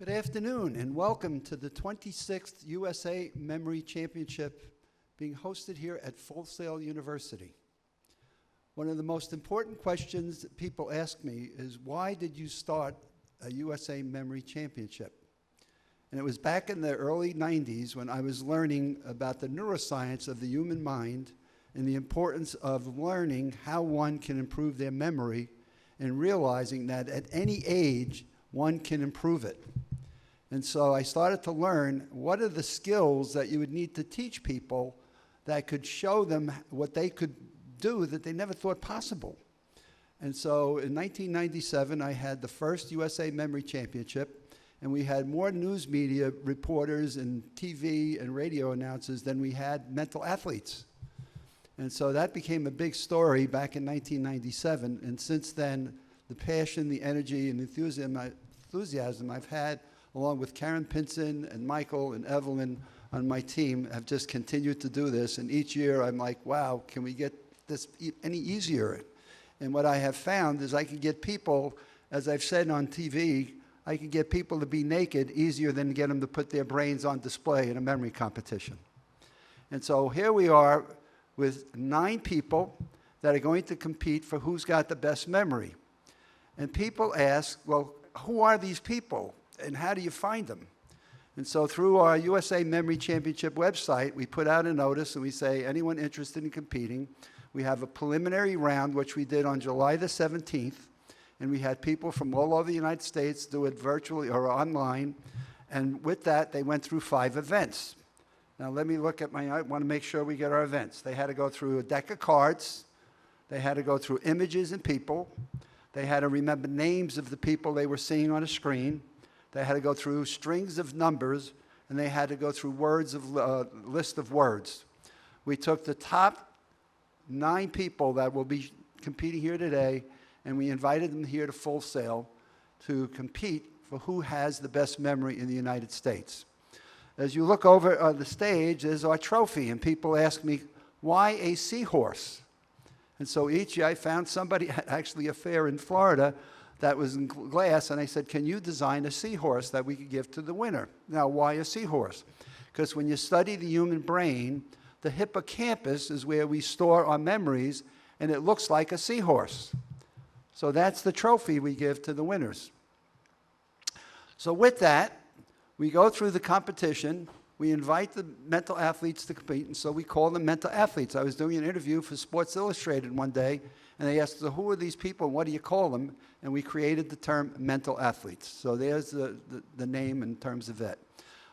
Good afternoon and welcome to the 26th USA Memory Championship being hosted here at Full Sail University. One of the most important questions that people ask me is, why did you start a USA Memory Championship? And it was back in the early 90s when I was learning about the neuroscience of the human mind and the importance of learning how one can improve their memory and realizing that at any age one can improve it. And so I started to learn what are the skills that you would need to teach people that could show them what they could do that they never thought possible. And so in 1997, I had the first USA Memory Championship, and we had more news media reporters and TV and radio announcers than we had mental athletes. And so that became a big story back in 1997. And since then, the passion, the energy, and enthusiasm I've had, along with Karen Pinson and Michael and Evelyn on my team, have just continued to do this. And each year I'm like, wow, can we get this any easier? And what I have found is I can get people, as I've said on TV, I can get people to be naked easier than get them to put their brains on display in a memory competition. And so here we are with 9 people that are going to compete for who's got the best memory. And people ask, well, who are these people? And how do you find them? And so through our USA Memory Championship website, we put out a notice and we say, anyone interested in competing? We have a preliminary round, which we did on July the 17th. And we had people from all over the United States do it virtually or online. And with that, they went through 5 events. Now let me look at I want to make sure we get our events. They had to go through a deck of cards. They had to go through images and people. They had to remember names of the people they were seeing on a screen. They had to go through strings of numbers, and they had to go through list of words. We took the top 9 people that will be competing here today, and we invited them here to Full Sail to compete for who has the best memory in the United States. As you look over on the stage, there's our trophy, and people ask me, why a seahorse? And so each year I found somebody at actually a fair in Florida that was in glass, and I said, can you design a seahorse that we could give to the winner? Now, why a seahorse? Because when you study the human brain, the hippocampus is where we store our memories, and it looks like a seahorse. So that's the trophy we give to the winners. So with that, we go through the competition. We invite the mental athletes to compete, and so we call them mental athletes. I was doing an interview for Sports Illustrated one day, and they asked, so who are these people, and what do you call them? And we created the term mental athletes. So there's the name in terms of that.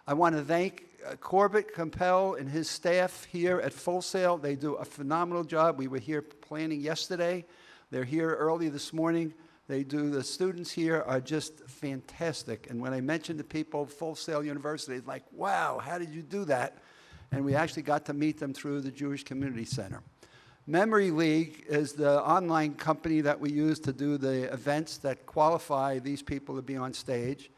I want to thank Corbett, Compel, and his staff here at Full Sail. They do a phenomenal job. We were here planning yesterday. They're here early this morning. The students here are just fantastic. And when I mentioned to people Full Sail University, it's like, wow, how did you do that? And we actually got to meet them through the Jewish Community Center. Memory League is the online company that we use to do the events that qualify these people to be on stage.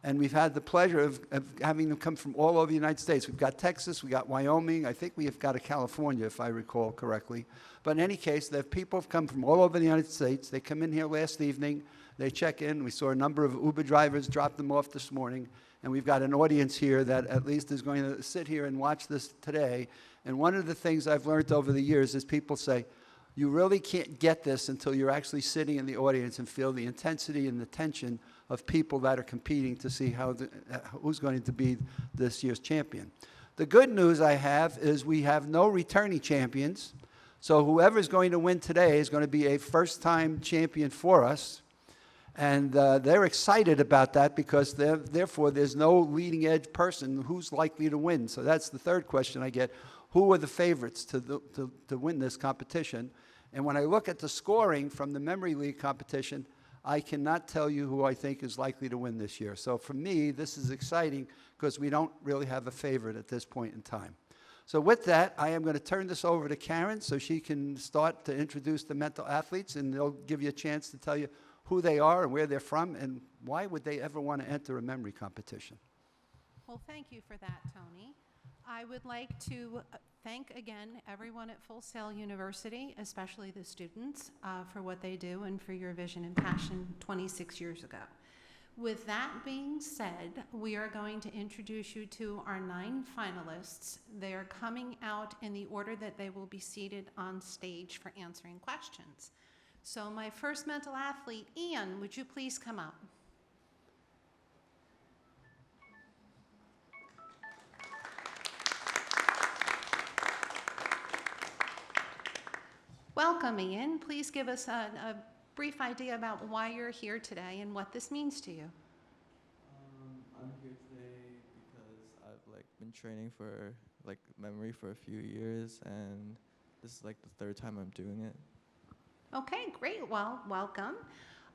And we've had the pleasure of having them come from all over the United States. We've got Texas, we got Wyoming, I think we have got a California, if I recall correctly. But in any case, the people have come from all over the United States. They come in here last evening, they check in. We saw a number of Uber drivers drop them off this morning. And we've got an audience here that at least is going to sit here and watch this today. And one of the things I've learned over the years is people say, you really can't get this until you're actually sitting in the audience and feel the intensity and the tension of people that are competing to see who's going to be this year's champion. The good news I have is we have no returning champions. So whoever's going to win today is going to be a first-time champion for us. And they're excited about that because therefore there's no leading edge person who's likely to win. So that's the third question I get. Who are the favorites to win this competition? And when I look at the scoring from the Memory League competition, I cannot tell you who I think is likely to win this year. So for me, this is exciting because we don't really have a favorite at this point in time. So with that, I am going to turn this over to Karen so she can start to introduce the mental athletes, and they'll give you a chance to tell you who they are and where they're from and why would they ever want to enter a memory competition. Well, thank you for that, Tony. I would like to thank again everyone at Full Sail University, especially the students, for what they do and for your vision and passion 26 years ago. With that being said, we are going to introduce you to our 9 finalists. They are coming out in the order that they will be seated on stage for answering questions. So my first mental athlete, Ian, would you please come up? Welcome, Ian. Please give us a brief idea about why you're here today and what this means to you. I'm here today because I've been training for memory for a few years, and this is the 3rd time I'm doing it. Okay, great. Well, welcome.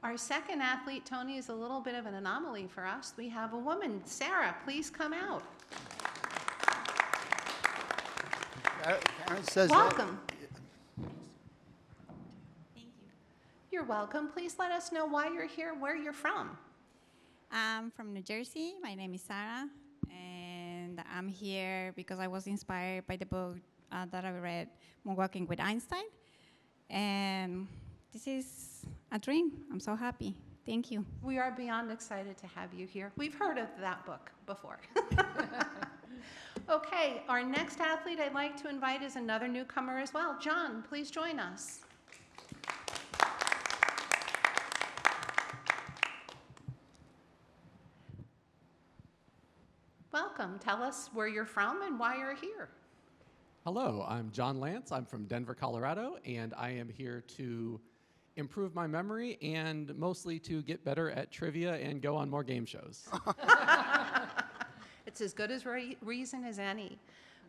Our second athlete, Tony, is a little bit of an anomaly for us. We have a woman. Sarah, please come out. Karen says Welcome. Thank you. You're welcome. Please let us know why you're here, where you're from. I'm from New Jersey. My name is Sarah, and I'm here because I was inspired by the book that I read, Walking with Einstein. And this is a dream. I'm so happy. Thank you. We are beyond excited to have you here. We've heard of that book before. Okay, our next athlete I'd like to invite is another newcomer as well. John, please join us. Welcome. Tell us where you're from and why you're here. Hello, I'm John Lance. I'm from Denver, Colorado, and I am here to improve my memory and mostly to get better at trivia and go on more game shows. It's as good as reason as any.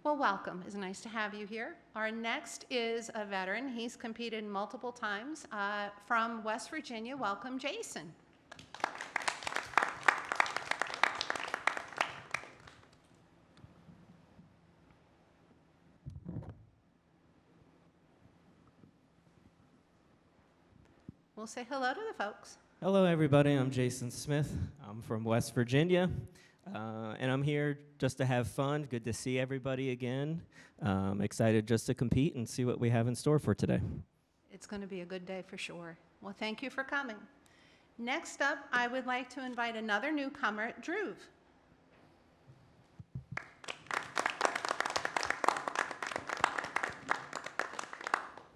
Well, welcome. It's nice to have you here. Our next is a veteran. He's competed multiple times from West Virginia. Welcome, Jason. We'll say hello to the folks. Hello, everybody. I'm Jason Smith. I'm from West Virginia, and I'm here just to have fun. Good to see everybody again. Excited just to compete and see what we have in store for today. It's going to be a good day for sure. Well, thank you for coming. Next up, I would like to invite another newcomer, Drew.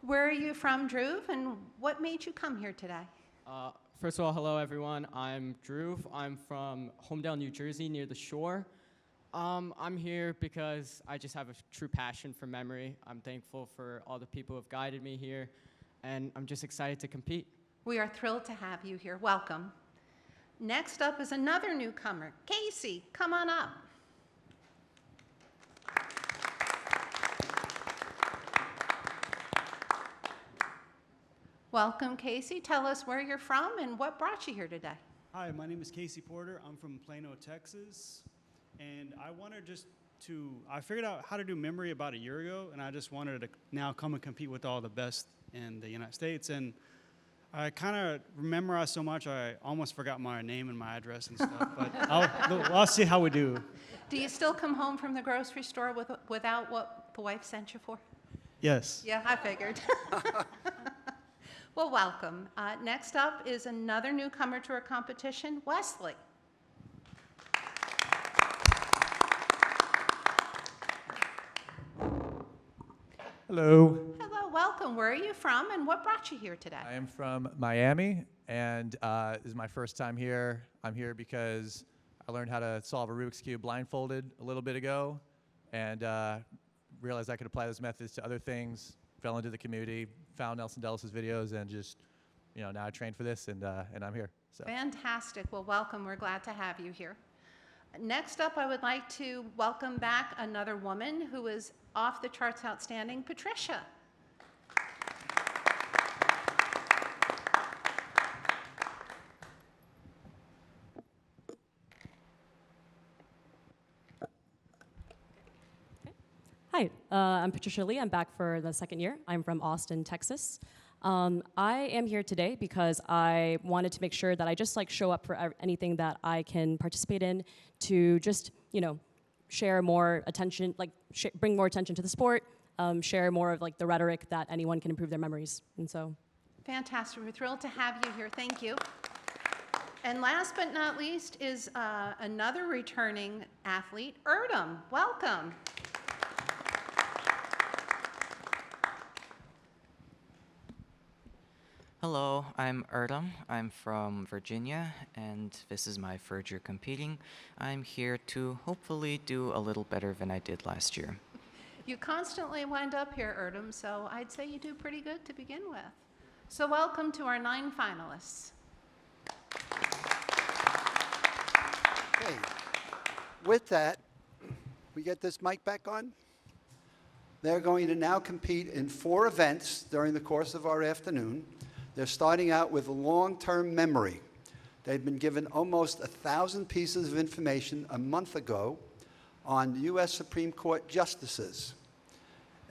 Where are you from, Drew, and what made you come here today? First of all, hello everyone. I'm Drew. I'm from Homedale, New Jersey, near the shore. I'm here because I just have a true passion for memory. I'm thankful for all the people who have guided me here, and I'm just excited to compete. We are thrilled to have you here. Welcome. Next up is another newcomer, Casey. Come on up. Welcome, Casey. Tell us where you're from and what brought you here today. Hi, my name is Casey Porter. I'm from Plano, Texas. And I figured out how to do memory about a year ago, and I just wanted to now come and compete with all the best in the United States. And I kind of memorized so much, I almost forgot my name and my address and stuff. But I'll see how we do. Do you still come home from the grocery store without what the wife sent you for? Yes. Yeah, I figured. Well, welcome. Next up is another newcomer to our competition, Wesley. Hello. Hello, welcome. Where are you from and what brought you here today? I am from Miami, and this is my first time here. I'm here because I learned how to solve a Rubik's Cube blindfolded a little bit ago, and realized I could apply those methods to other things, fell into the community, found Nelson Dellis's videos, and just, now I trained for this, and I'm here. So. Fantastic. Well, welcome. We're glad to have you here. Next up, I would like to welcome back another woman who is off the charts outstanding, Patricia. Hi, I'm Patricia Lee. I'm back for the second year. I'm from Austin, Texas. I am here today because I wanted to make sure that I just show up for anything that I can participate in to just, share more attention, bring more attention to the sport, share more of the rhetoric that anyone can improve their memories. And so. Fantastic. We're thrilled to have you here. Thank you. And last but not least is another returning athlete, Erdem. Welcome. Hello, I'm Erdem. I'm from Virginia, and this is my third year competing. I'm here to hopefully do a little better than I did last year. You constantly wind up here, Erdem, so I'd say you do pretty good to begin with. So welcome to our 9 finalists. Okay. With that, we get this mic back on? They're going to now compete in 4 events during the course of our afternoon. They're starting out with long-term memory. They've been given almost 1,000 pieces of information a month ago on U.S. Supreme Court justices.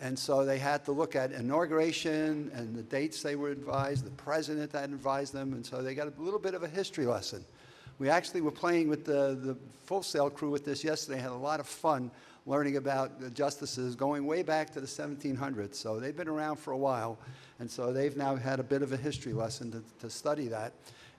And so they had to look at inauguration and the dates they were advised, the president that advised them, and so they got a little bit of a history lesson. We actually were playing with the Full Sail crew with this yesterday, had a lot of fun learning about the justices going way back to the 1700s. So they've been around for a while, and so they've now had a bit of a history lesson to study that.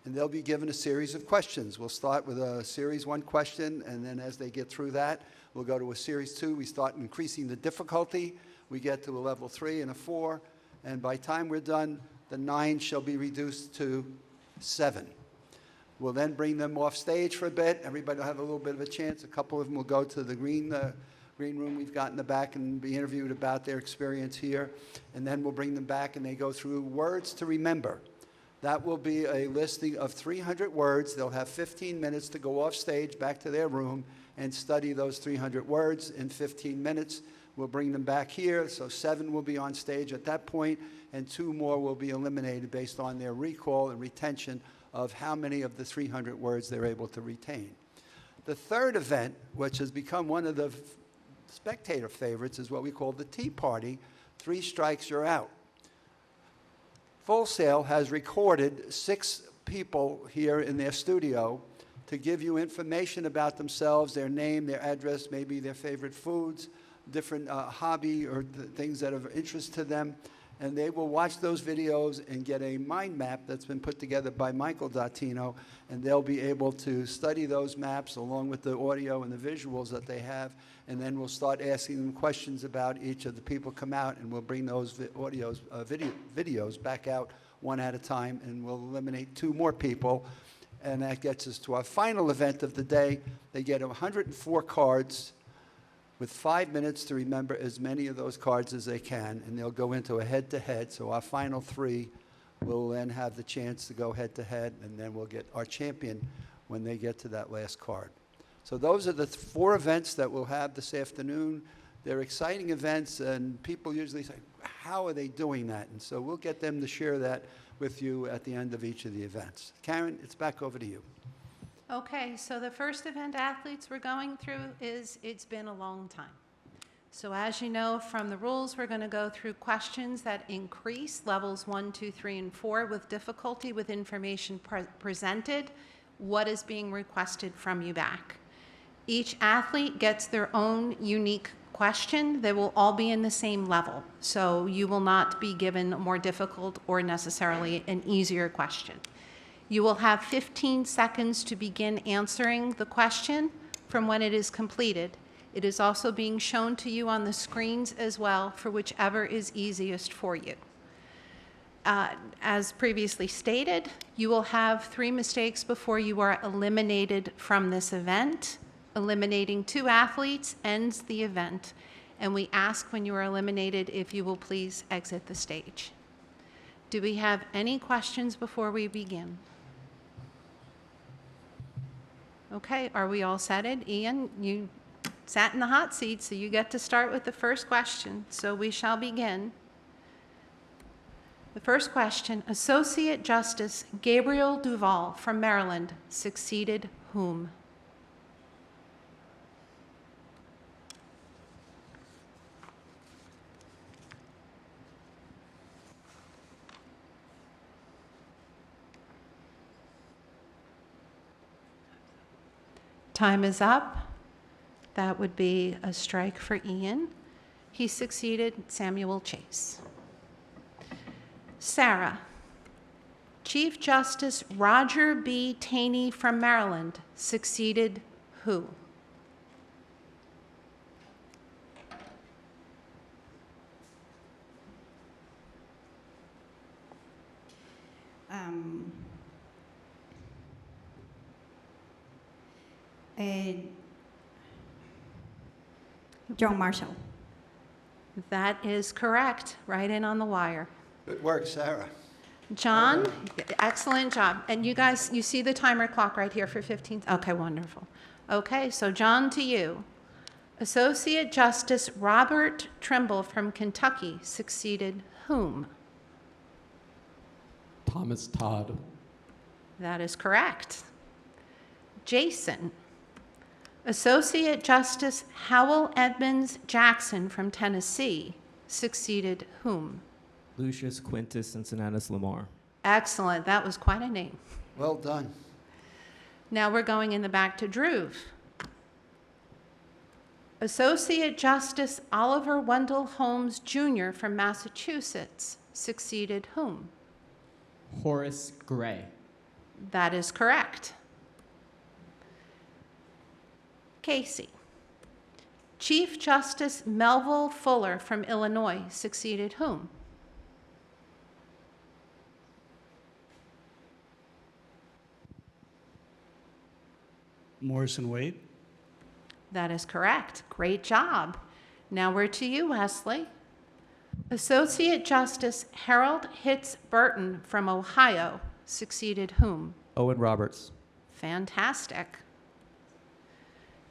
And they'll be given a series of questions. We'll start with a Series 1 question, and then as they get through that, we'll go to a Series 2. We start increasing the difficulty. We get to a level 3 and a 4, and by the time we're done, the 9 shall be reduced to 7. We'll then bring them off stage for a bit. Everybody will have a little bit of a chance. A couple of them will go to the green room we've got in the back and be interviewed about their experience here. And then we'll bring them back and they go through words to remember. That will be a listing of 300 words. They'll have 15 minutes to go off stage back to their room and study those 300 words in 15 minutes. We'll bring them back here, so 7 will be on stage at that point, and 2 more will be eliminated based on their recall and retention of how many of the 300 words they're able to retain. The third event, which has become one of the spectator favorites, is what we call the Tea Party. 3 strikes, you're out. Full Sail has recorded 6 people here in their studio to give you information about themselves, their name, their address, maybe their favorite foods, different hobby or things that are of interest to them. And they will watch those videos and get a mind map that's been put together by Michael Dottino, and they'll be able to study those maps along with the audio and the visuals that they have, and then we'll start asking them questions about each of the people come out, and we'll bring those videos back out one at a time, and we'll eliminate 2 more people, and that gets us to our final event of the day. They get 104 cards with 5 minutes to remember as many of those cards as they can, and they'll go into a head-to-head. So our final 3 will then have the chance to go head-to-head, and then we'll get our champion when they get to that last card. So those are the 4 events that we'll have this afternoon. They're exciting events, and people usually say, how are they doing that? And so we'll get them to share that with you at the end of each of the events. Karen, it's back over to you. Okay, so the first event athletes we're going through is It's Been a Long Time. So as you know from the rules, we're going to go through questions that increase levels 1, 2, 3, and 4 with difficulty with information presented, what is being requested from you back. Each athlete gets their own unique question. They will all be in the same level. So you will not be given a more difficult or necessarily an easier question. You will have 15 seconds to begin answering the question from when it is completed. It is also being shown to you on the screens as well for whichever is easiest for you. As previously stated, you will have 3 mistakes before you are eliminated from this event. Eliminating 2 athletes ends the event, and we ask when you are eliminated if you will please exit the stage. Do we have any questions before we begin? Okay, are we all settled? Ian, you sat in the hot seat, so you get to start with the first question. So we shall begin. The first question, Associate Justice Gabriel Duval from Maryland succeeded whom? Time is up. That would be a strike for Ian. He succeeded Samuel Chase. Sarah, Chief Justice Roger B. Taney from Maryland succeeded who? John Marshall. That is correct, right in on the wire. Good work, Sarah. John, excellent job. And you guys, you see the timer clock right here for 15? Okay, wonderful. Okay, so John, to you. Associate Justice Robert Trimble from Kentucky succeeded whom? Thomas Todd. That is correct. Jason. Associate Justice Howell Edmonds Jackson from Tennessee succeeded whom? Lucius Quintus Cincinnatus Lamar. Excellent. That was quite a name. Well done. Now we're going in the back to Druve. Associate Justice Oliver Wendell Holmes Jr. from Massachusetts succeeded whom? Horace Gray. That is correct. Casey. Chief Justice Melville Fuller from Illinois succeeded whom? Morrison Wade. That is correct. Great job. Now we're to you, Wesley. Associate Justice Harold Hitz Burton from Ohio succeeded whom? Owen Roberts. Fantastic.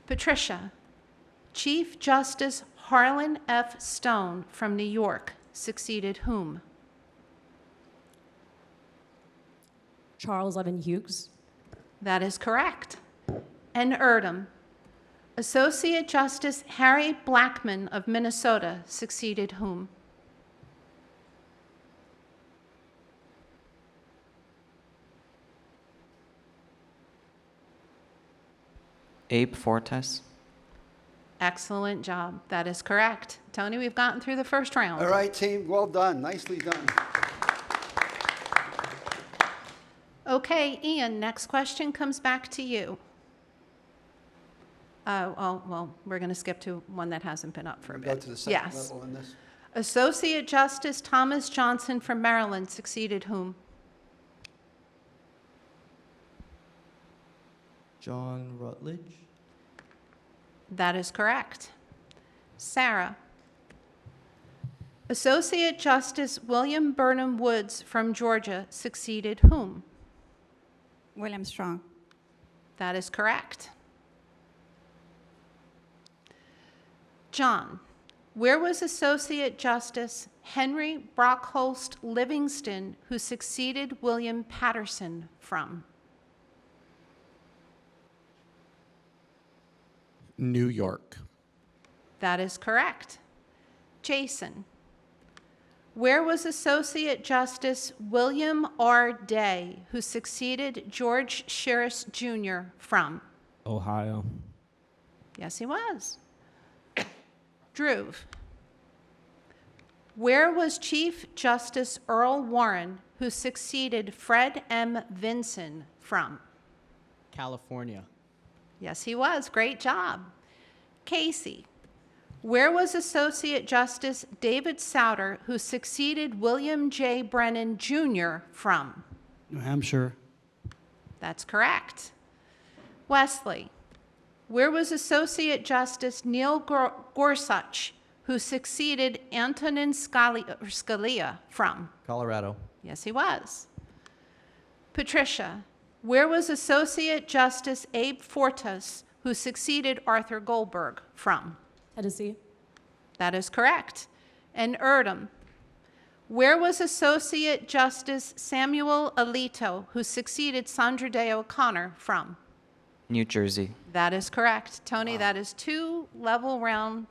Patricia. Chief Justice Harlan F. Stone from New York succeeded whom? Charles Evan Hughes. That is correct. And Erdem. Associate Justice Harry Blackman of Minnesota succeeded whom? Abe Fortas. Excellent job. That is correct. Tony, we've gotten through the first round. All right, team, well done. Nicely done. Okay, Ian, next question comes back to you. Well, we're going to skip to one that hasn't been up for a Go bit. to the second Yes. level in this. Associate Justice Thomas Johnson from Maryland succeeded whom? John Rutledge. That is correct. Sarah. Associate Justice William Burnham Woods from Georgia succeeded whom? William Strong. That is correct. John, where was Associate Justice Henry Brockholst Livingston, who succeeded William Patterson, from? New York. That is correct. Jason, where was Associate Justice William R. Day, who succeeded George Shiras Jr., from? Ohio. Yes, he was. Druve, where was Chief Justice Earl Warren, who succeeded Fred M. Vinson, from? California. Yes, he was. Great job. Casey, where was Associate Justice David Souter, who succeeded William J. Brennan, Jr., from? New Hampshire. That's correct. Wesley, where was Associate Justice Neil Gorsuch, who succeeded Antonin Scalia, from? Colorado. Yes, he was. Patricia, where was Associate Justice Abe Fortas, who succeeded Arthur Goldberg, from? Tennessee. That is correct. And Erdem, where was Associate Justice Samuel Alito, who succeeded Sandra Day O'Connor, from? New Jersey. That is correct. Tony, that is 2 level one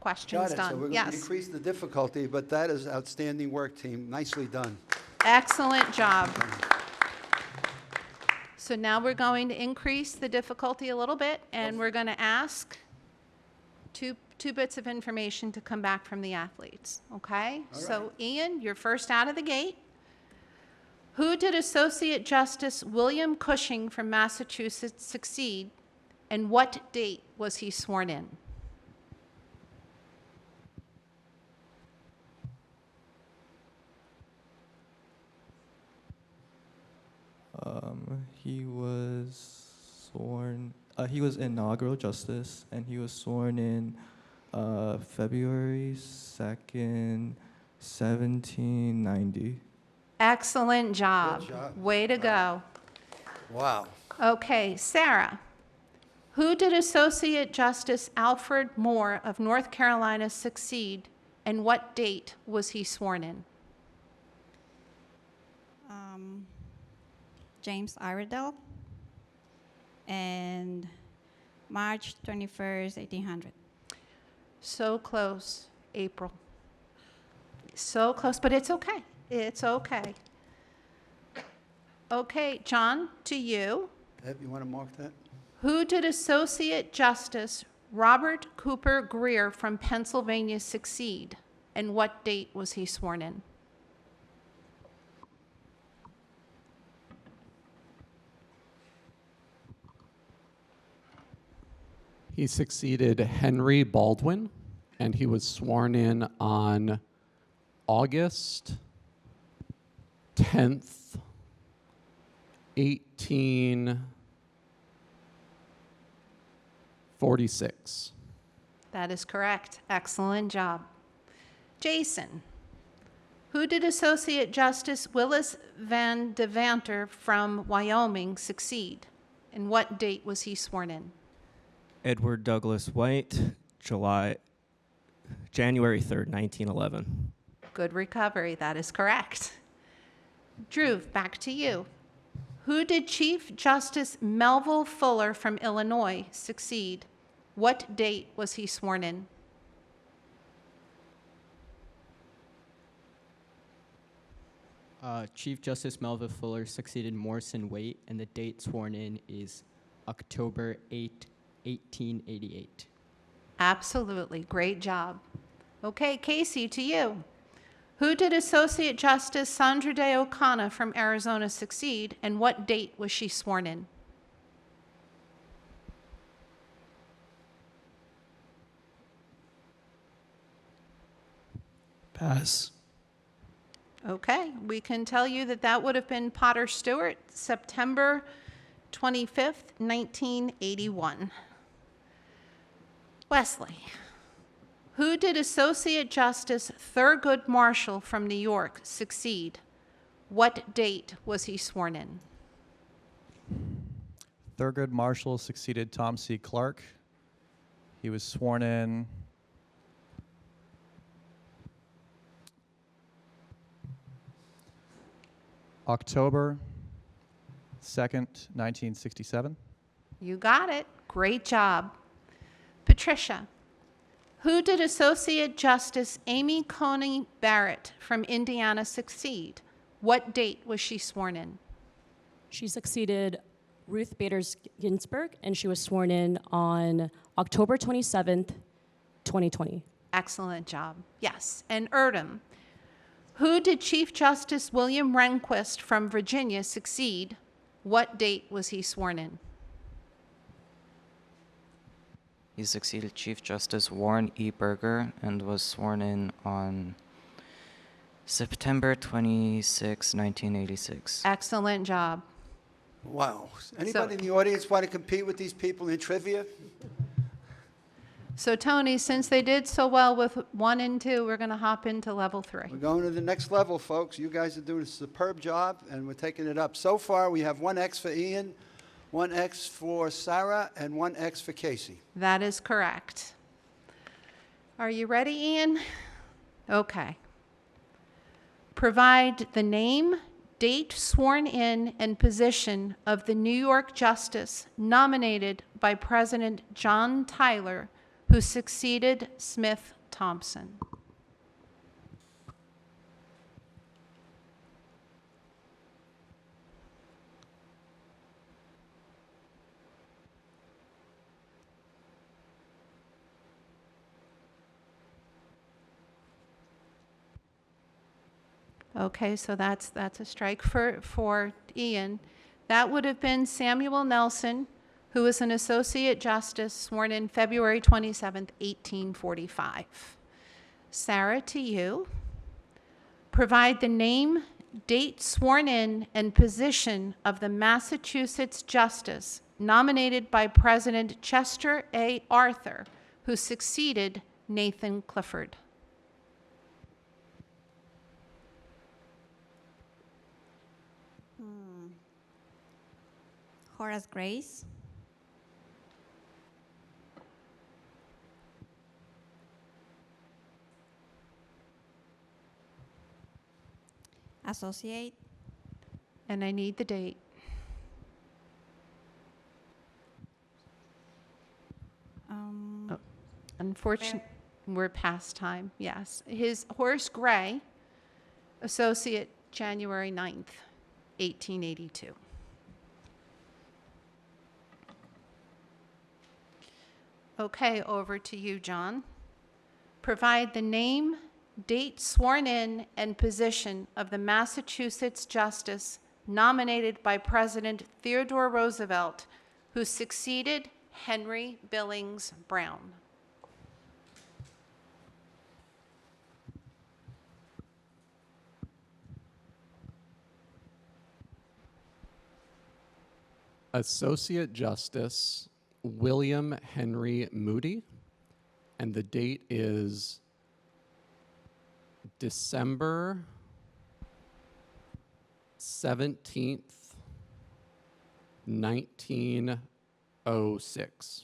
questions Got it. done. So we're going Yes. to increase the difficulty, but that is outstanding work, team. Nicely done. Excellent job. So now we're going to increase the difficulty a little bit, and we're going to ask two bits of information to come back from the athletes, okay? All So Ian, you're first out of the gate. Who did Associate Justice William Cushing from Massachusetts succeed, and what date was he sworn in? He was sworn. He was inaugural justice, and he was sworn in February 2nd, 1790. Excellent job. Good job. Way to go. Wow. Okay, Sarah. Who did Associate Justice Alfred Moore of North Carolina succeed, and what date was he sworn in? James Iredell, and March 21st, 1800. So close, April. So close, but it's okay. It's okay. Okay, John, to you. Ed, you want to mark that? Who did Associate Justice Robert Cooper Greer from Pennsylvania succeed, and what date was he sworn in? He succeeded Henry Baldwin, and he was sworn in on August 10th, 1846. That is correct. Excellent job. Jason, who did Associate Justice Willis Van Devanter from Wyoming succeed, and what date was he sworn in? Edward Douglas White, January 3rd, 1911. Good recovery. That is correct. Drew, back to you. Who did Chief Justice Melville Fuller from Illinois succeed? What date was he sworn in? Chief Justice Melville Fuller succeeded Morrison Waite, and the date sworn in is October 8, 1888. Absolutely. Great job. Okay, Casey, to you. Who did Associate Justice Sandra Day O'Connor from Arizona succeed, and what date was she sworn in? Pass. Okay, we can tell you that that would have been Potter Stewart, September 25th, 1981. Wesley, who did Associate Justice Thurgood Marshall from New York succeed? What date was he sworn in? Thurgood Marshall succeeded Tom C. Clark. He was sworn in October 2nd, 1967. You got it. Great job. Patricia, who did Associate Justice Amy Coney Barrett from Indiana succeed? What date was she sworn in? She succeeded Ruth Bader Ginsburg, and she was sworn in on October 27th, 2020. Excellent job. Yes. And Erdem, who did Chief Justice William Rehnquist from Virginia succeed? What date was he sworn in? He succeeded Chief Justice Warren E. Berger and was sworn in on September 26, 1986. Excellent job. Wow. Anybody in the audience want to compete with these people in trivia? So Tony, since they did so well with 1 and 2, we're going to hop into level 3. We're going to the next level, folks. You guys are doing a superb job, and we're taking it up. So far, we have 1 X for Ian, 1 X for Sarah, and 1 X for Casey. That is correct. Are you ready, Ian? Okay. Provide the name, date sworn in, and position of the New York Justice nominated by President John Tyler, who succeeded Smith Thompson. Okay, so that's a strike for Ian. That would have been Samuel Nelson, who was an associate justice sworn in February 27th, 1845. Sarah, to you. Provide the name, date sworn in, and position of the Massachusetts justice nominated by President Chester A. Arthur, who succeeded Nathan Clifford. Horace Grace. Associate. And I need the date. Unfortunately, we're past time, yes. His Horace Gray, associate, January 9th, 1882. Okay, over to you, John. Provide the name, date sworn in, and position of the Massachusetts justice nominated by President Theodore Roosevelt, who succeeded Henry Billings Brown. Associate Justice William Henry Moody, and the date is December 17th, 1906.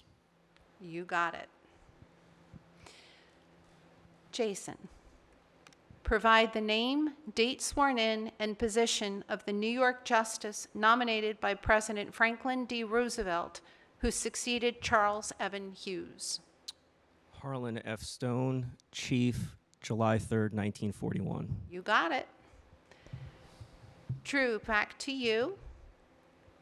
You got it. Jason, provide the name, date sworn in, and position of the New York justice nominated by President Franklin D. Roosevelt, who succeeded Charles Evan Hughes. Harlan F. Stone, Chief, July 3rd, 1941. You got it. Drew, back to you.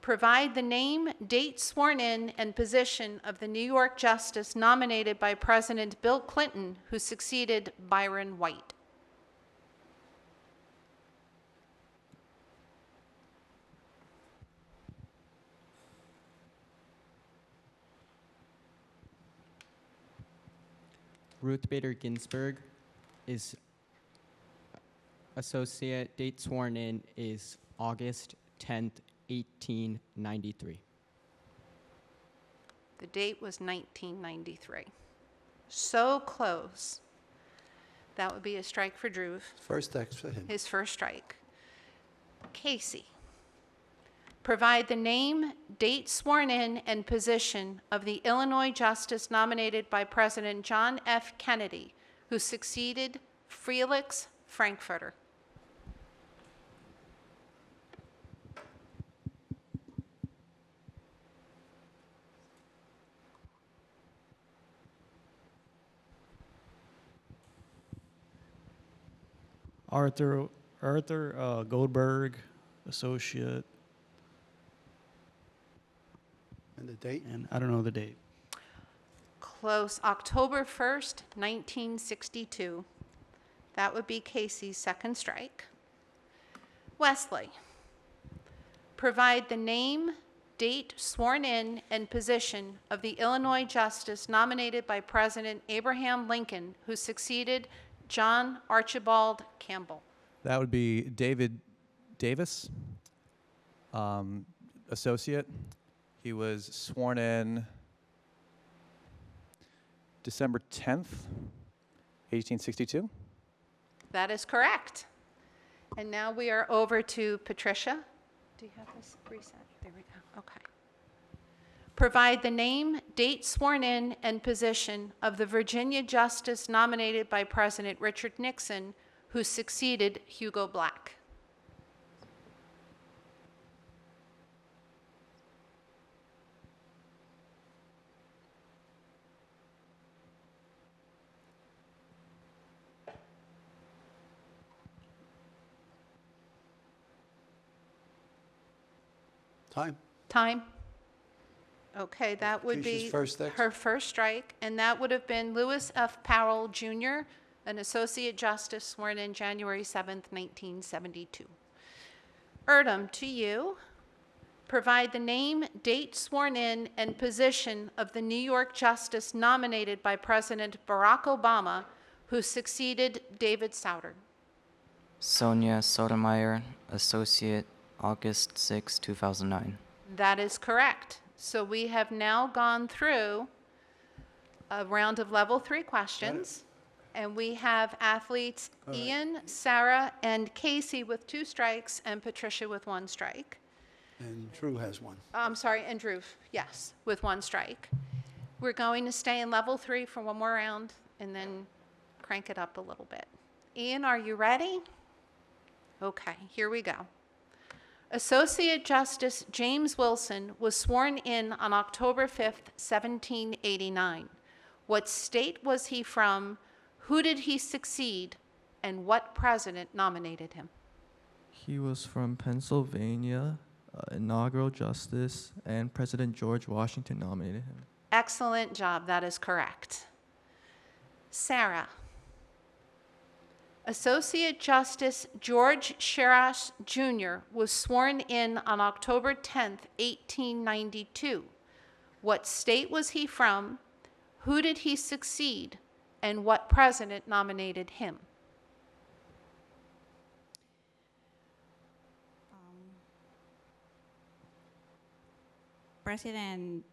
Provide the name, date sworn in, and position of the New York justice nominated by President Bill Clinton, who succeeded Byron White. Ruth Bader Ginsburg is associate. Date sworn in is August 10th, 1893. The date was 1993. So close. That would be a strike for Drew, First X for him. his first strike. Casey, provide the name, date sworn in, and position of the Illinois justice nominated by President John F. Kennedy, who succeeded Felix Frankfurter. Arthur Goldberg, associate, And the date? and I don't know the date. Close, October 1st, 1962. That would be Casey's second strike. Wesley, provide the name, date sworn in, and position of the Illinois justice nominated by President Abraham Lincoln, who succeeded John Archibald Campbell. That would be David Davis, associate. He was sworn in December 10th, 1862. That is correct. And now we are over to Patricia. Do you have this reset? There we go. Okay. Provide the name, date sworn in, and position of the Virginia justice nominated by President Richard Nixon, who succeeded Hugo Black. Time? Time? Okay, that would Patricia's be first X. her first strike, and that would have been Lewis F. Powell Jr., an associate justice sworn in January 7th, 1972. Erdem, to you. Provide the name, date sworn in, and position of the New York justice nominated by President Barack Obama who succeeded David Souter. Sonia Sotomayor, Associate, August 6, 2009. That is correct. So we have now gone through a round of level 3 questions. And we have athletes Ian, Sarah, and Casey with 2 strikes, and Patricia with 1 strike. And Drew has one. I'm sorry, and Drew, yes, with 1 strike. We're going to stay in level 3 for one more round and then crank it up a little bit. Ian, are you ready? Okay, here we go. Associate Justice James Wilson was sworn in on October 5th, 1789. What state was he from? Who did he succeed? And what president nominated him? He was from Pennsylvania, inaugural justice, and President George Washington nominated him. Excellent job, that is correct. Sarah. Associate Justice George Sharash Jr. was sworn in on October 10th, 1892. What state was he from? Who did he succeed? And what president nominated him? President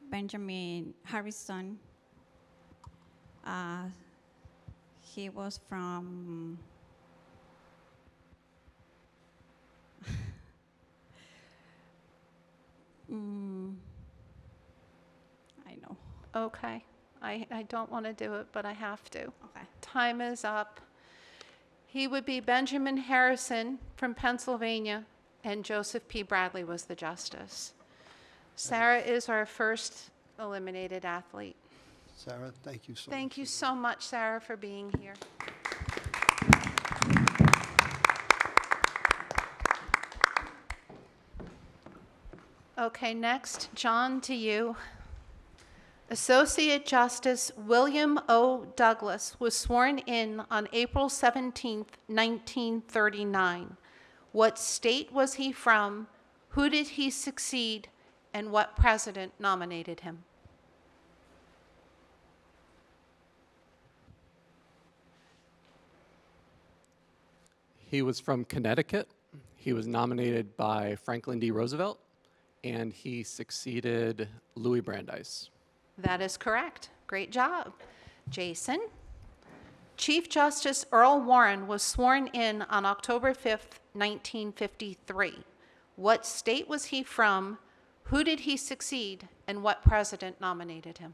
Benjamin Harrison. He was from I know. Okay, I don't want to do it, but I have to. Okay. Time is up. He would be Benjamin Harrison from Pennsylvania, and Joseph P. Bradley was the justice. Sarah is our first eliminated athlete. Sarah, thank you so much. Thank you so much, Sarah, for being here. Okay, next, John, to you. Associate Justice William O. Douglas was sworn in on April 17th, 1939. What state was he from? Who did he succeed? And what president nominated him? He was from Connecticut. He was nominated by Franklin D. Roosevelt, and he succeeded Louis Brandeis. That is correct. Great job. Jason? Chief Justice Earl Warren was sworn in on October 5th, 1953. What state was he from? Who did he succeed? And what president nominated him?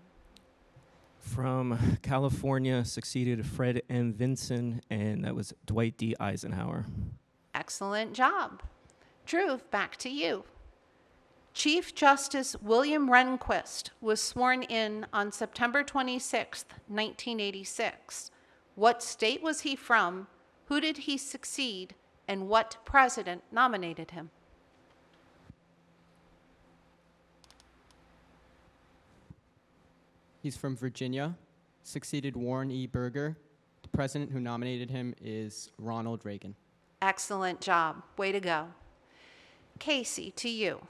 From California, succeeded Fred M. Vinson, and that was Dwight D. Eisenhower. Excellent job. Drew, back to you. Chief Justice William Rehnquist was sworn in on September 26th, 1986. What state was he from? Who did he succeed? And what president nominated him? He's from Virginia, succeeded Warren E. Burger. The president who nominated him is Ronald Reagan. Excellent job. Way to go. Casey, to you.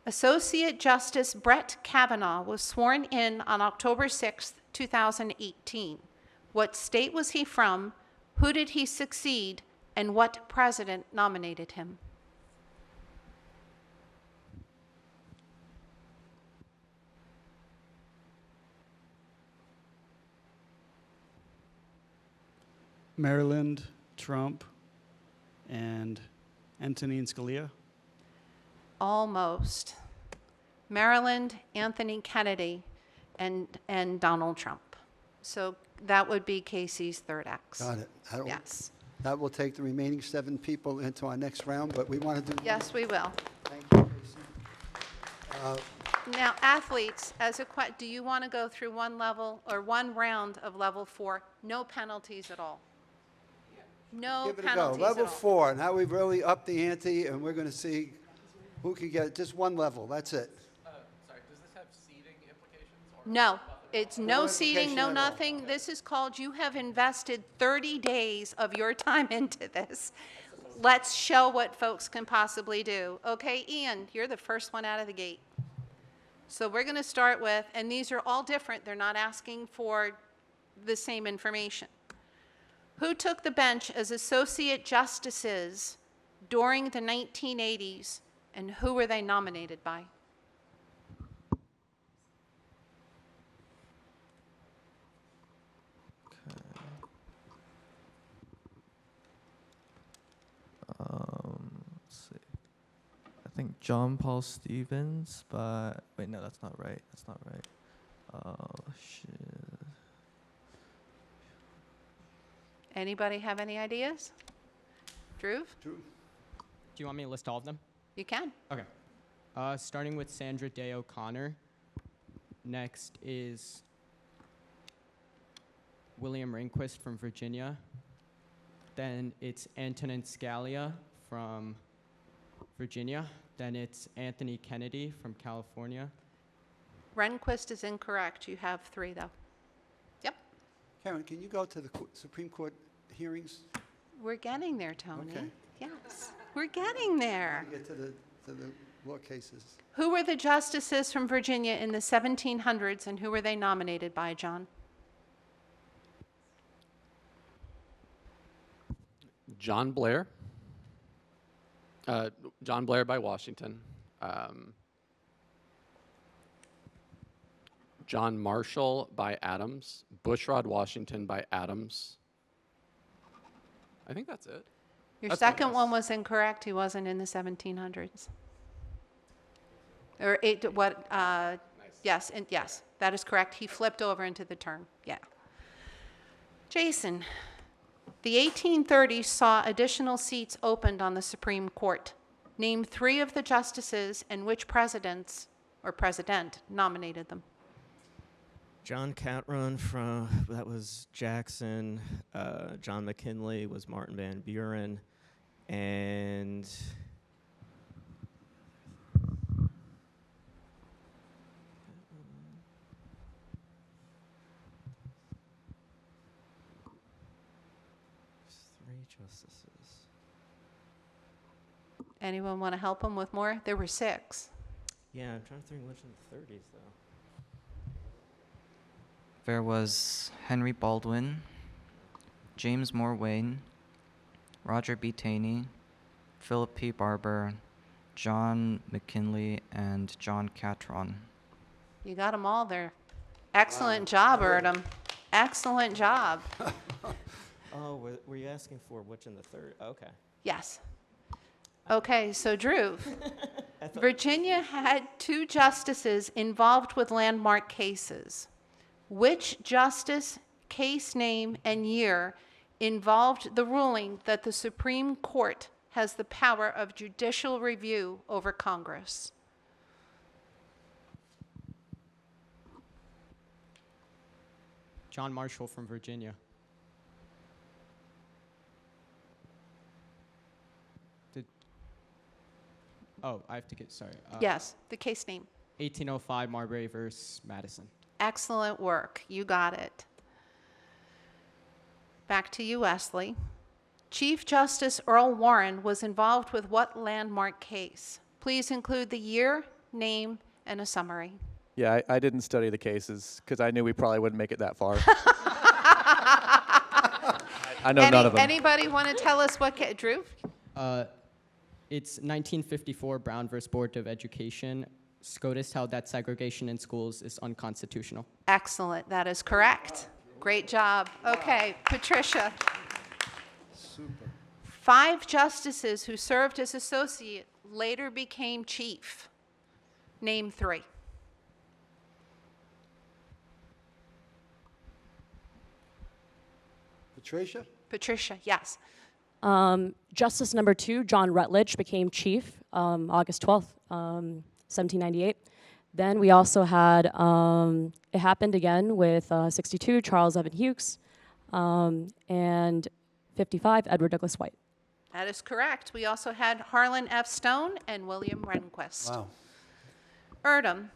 Associate Justice Brett Kavanaugh was sworn in on October 6th, 2018. What state was he from? Who did he succeed? And what president nominated him? Maryland, Trump, and Antonin Scalia. Almost. Maryland, Anthony Kennedy, and Donald Trump. So that would be Casey's third X. Got it. Yes. That will take the remaining 7 people into our next round, but we want to do. Yes, we will. Thank you, Casey. Now, athletes, do you want to go through one level or one round of level 4? No penalties at all. No Give it a go. penalties Level at all. 4. Now we've really upped the ante, and we're going to see who can get just one level. That's it. Sorry, does this have seating implications? No. It's no seating, clarification no at all. nothing. This is called, you have invested 30 days of your time into this. Let's show what folks can possibly do. Okay, Ian, you're the first one out of the gate. So we're going to start with, and these are all different. They're not asking for the same information. Who took the bench as associate justices during the 1980s, and who were they nominated by? Let's see. I think John Paul Stevens, but wait, no, that's not right. That's not right. Oh shit. Anybody have any ideas? Drew? Drew? Do you want me to list all of them? You can. Okay. Starting with Sandra Day O'Connor. Next is William Rehnquist from Virginia. Then it's Antonin Scalia from Virginia. Then it's Anthony Kennedy from California. Rehnquist is incorrect. You have 3, though. Yep. Karen, can you go to the Supreme Court hearings? We're getting there, Tony. Okay. Yes, we're getting there. Get to the law cases. Who were the justices from Virginia in the 1700s, and who were they nominated by, John? John Blair. John Blair by Washington. John Marshall by Adams. Bushrod Washington by Adams. I think that's it. Your That's my second guess. one was incorrect. He wasn't in the 1700s. Or eight, what, yes, and yes, that is correct. He flipped over into the turn, yeah. Jason, the 1830s saw additional seats opened on the Supreme Court. Name 3 of the justices and which presidents or president nominated them. John Catrun that was Jackson. John McKinley was Martin Van Buren. And three justices. Anyone want to help him with more? There were 6. Yeah, I'm trying to think which in the 30s, though. There was Henry Baldwin, James Moore Wayne, Roger B. Taney, Philip P. Barber, John McKinley, and John Catron. You got them all there. Excellent job, Erdem. Excellent job. Oh, were you asking for which in the third? Okay. Yes. Okay, so Drew, Virginia had 2 justices involved with landmark cases. Which justice, case name, and year involved the ruling that the Supreme Court has the power of judicial review over Congress? John Marshall from Virginia. I have to get, sorry. Yes, the case name. 1805 Marbury versus Madison. Excellent work. You got it. Back to you, Wesley. Chief Justice Earl Warren was involved with what landmark case? Please include the year, name, and a summary. Yeah, I didn't study the cases because I knew we probably wouldn't make it that far. I know none of them. Anybody want to tell us what case? Drew? It's 1954 Brown versus Board of Education. SCOTUS held that segregation in schools is unconstitutional. Excellent. That is correct. Great job. Okay, Patricia. Super. 5 justices who served as associate later became chief. Name 3. Patricia? Patricia, yes. Justice number 2, John Rutledge, became chief August 12th, 1798. Then we also had, it happened again with 62, Charles Evan Hughes, and 55, Edward Douglas White. That is correct. We also had Harlan F. Stone and William Rehnquist. Wow. Erdem,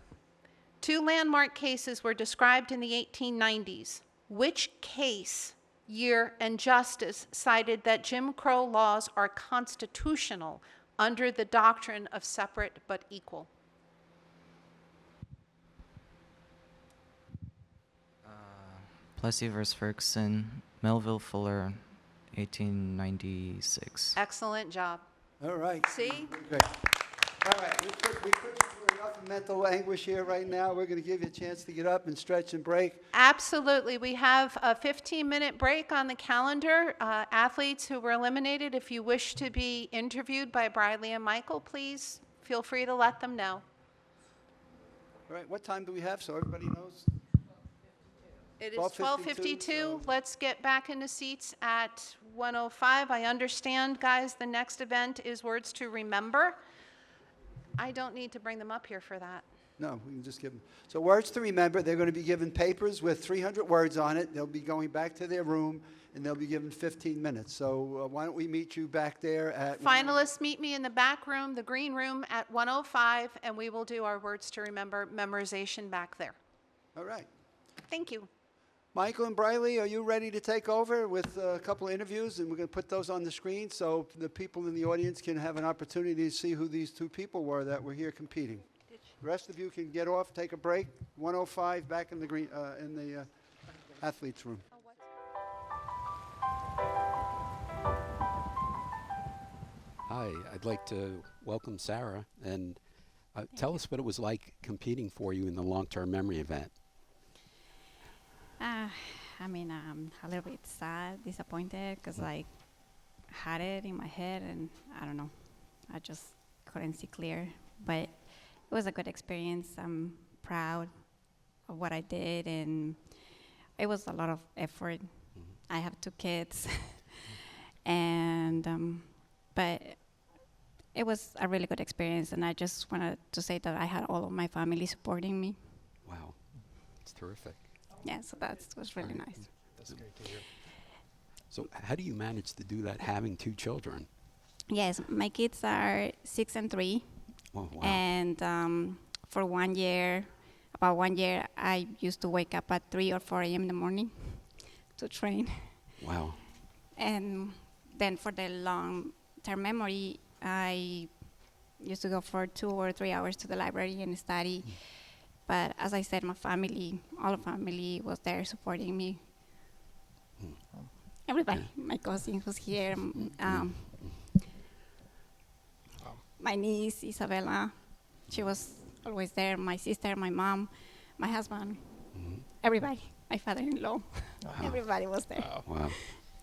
Two landmark cases were described in the 1890s. Which case, year, and justice cited that Jim Crow laws are constitutional under the doctrine of separate but equal? Plessy vs. Ferguson, Melville Fuller, 1896. Excellent job. All right. See? Great. All right, we put you through enough mental anguish here right now. We're going to give you a chance to get up and stretch and break. Absolutely. We have a 15-minute break on the calendar. Athletes who were eliminated, if you wish to be interviewed by Briley and Michael, please feel free to let them know. All right, what time do we have so everybody knows? It is 12:52, 12:52. Let's get back into seats at 1:05. I understand, guys, the next event is Words to Remember. I don't need to bring them up here for that. No, we can just give them. So words to remember, they're going to be given papers with 300 words on it. They'll be going back to their room, and they'll be given 15 minutes. So why don't we meet you back there at... Finalists, meet me in the back room, the green room, at 1:05, and we will do our Words to Remember memorization back there. All right. Thank you. Michael and Briley, are you ready to take over with a couple of interviews? And we're going to put those on the screen so the people in the audience can have an opportunity to see who these two people were that were here competing. The rest of you can get off, take a break. 1:05 back in the green athletes room. Hi, I'd like to welcome Sarah and tell us what it was like competing for you in the long-term memory event. I mean, I'm a little bit sad, disappointed, because I had it in my head, and I don't know, I just couldn't see clear. But it was a good experience. I'm proud of what I did, and it was a lot of effort. I have 2 kids, and but it was a really good experience, and I just wanted to say that I had all of my family supporting me. Wow, it's terrific. Yeah, so that was really nice. That's great to hear. So how do you manage to do that having 2 children? Yes, my kids are 6 and 3. Oh, wow. And for 1 year, about 1 year, I used to wake up at 3 or 4 a.m. in the morning to train. Wow. And then for the long-term memory, I used to go for 2 or 3 hours to the library and study. But as I said, my family, all of family was there supporting me. Everybody, my cousin was here. My niece, Isabella, she was always there. My sister, my mom, my husband, everybody, my father-in-law, everybody was there. Wow. Wow.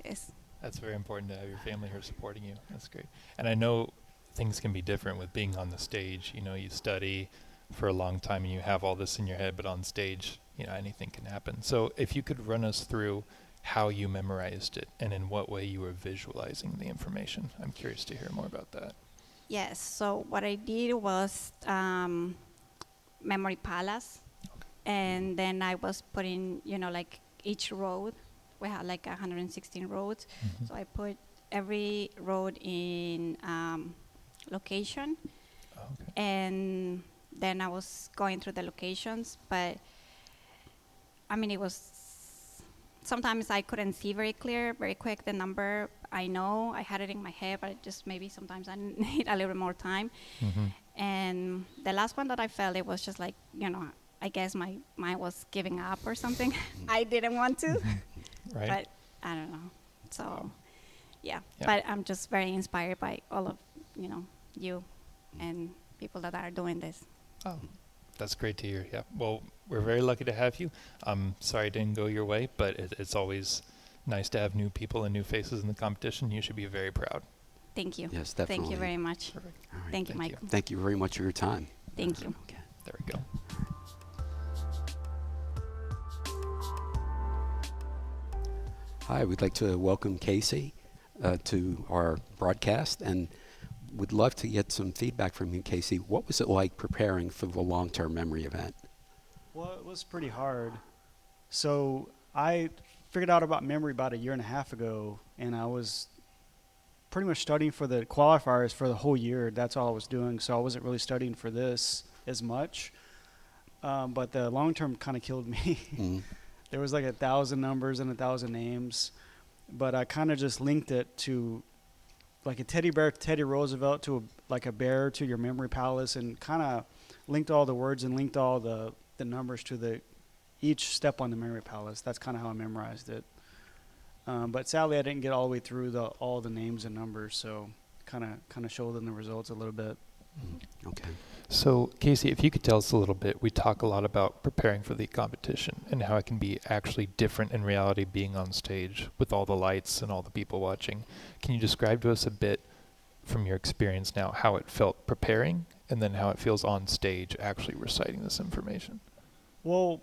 Yes. That's very important to have your family here supporting you. That's great. And I know things can be different with being on the stage. You know, you study for a long time and you have all this in your head, but on stage, you know, anything can happen. So if you could run us through how you memorized it and in what way you were visualizing the information. I'm curious to hear more about that. Yes, so what I did was memory palace, and then I was putting, you know, like each road, we had like 116 roads, so I put every road in location, and then I was going through the locations, but I mean, it was, sometimes I couldn't see very clear, very quick the number. I know I had it in my head, but it just maybe sometimes I need a little bit more time. And the last one that I felt, it was just like, you know, I guess my mind was giving up or something. I didn't want to, Right. but I don't know. So, yeah, but I'm just very inspired by all of, you know, you and people that are doing this. Oh, that's great to hear. Yeah. Well, we're very lucky to have you. I'm sorry it didn't go your way, but it's always nice to have new people and new faces in the competition. You should be very proud. Thank you. Yes, definitely. Thank you very much. Perfect. All right. Thank you, Michael. Thank you very much for your time. Thank you. Okay. There we go. Hi, we'd like to welcome Casey to our broadcast, and would love to get some feedback from you, Casey. What was it like preparing for the long-term memory event? Well, it was pretty hard. So I figured out about memory about 1.5 years ago, and I was pretty much studying for the qualifiers for the whole year. That's all I was doing, so I wasn't really studying for this as much. but the long term kind of killed me. Mm. There was like 1,000 numbers and 1,000 names, but I kind of just linked it to like a teddy bear to Teddy Roosevelt to like a bear to your memory palace, and kind of linked all the words and linked all the numbers to each step on the memory palace. That's kind of how I memorized it. But sadly, I didn't get all the way through all the names and numbers, so kind of showed in the results a little bit. Okay. So, Casey, if you could tell us a little bit, we talk a lot about preparing for the competition and how it can be actually different in reality being on stage with all the lights and all the people watching. Can you describe to us a bit from your experience now how it felt preparing and then how it feels on stage actually reciting this information? Well,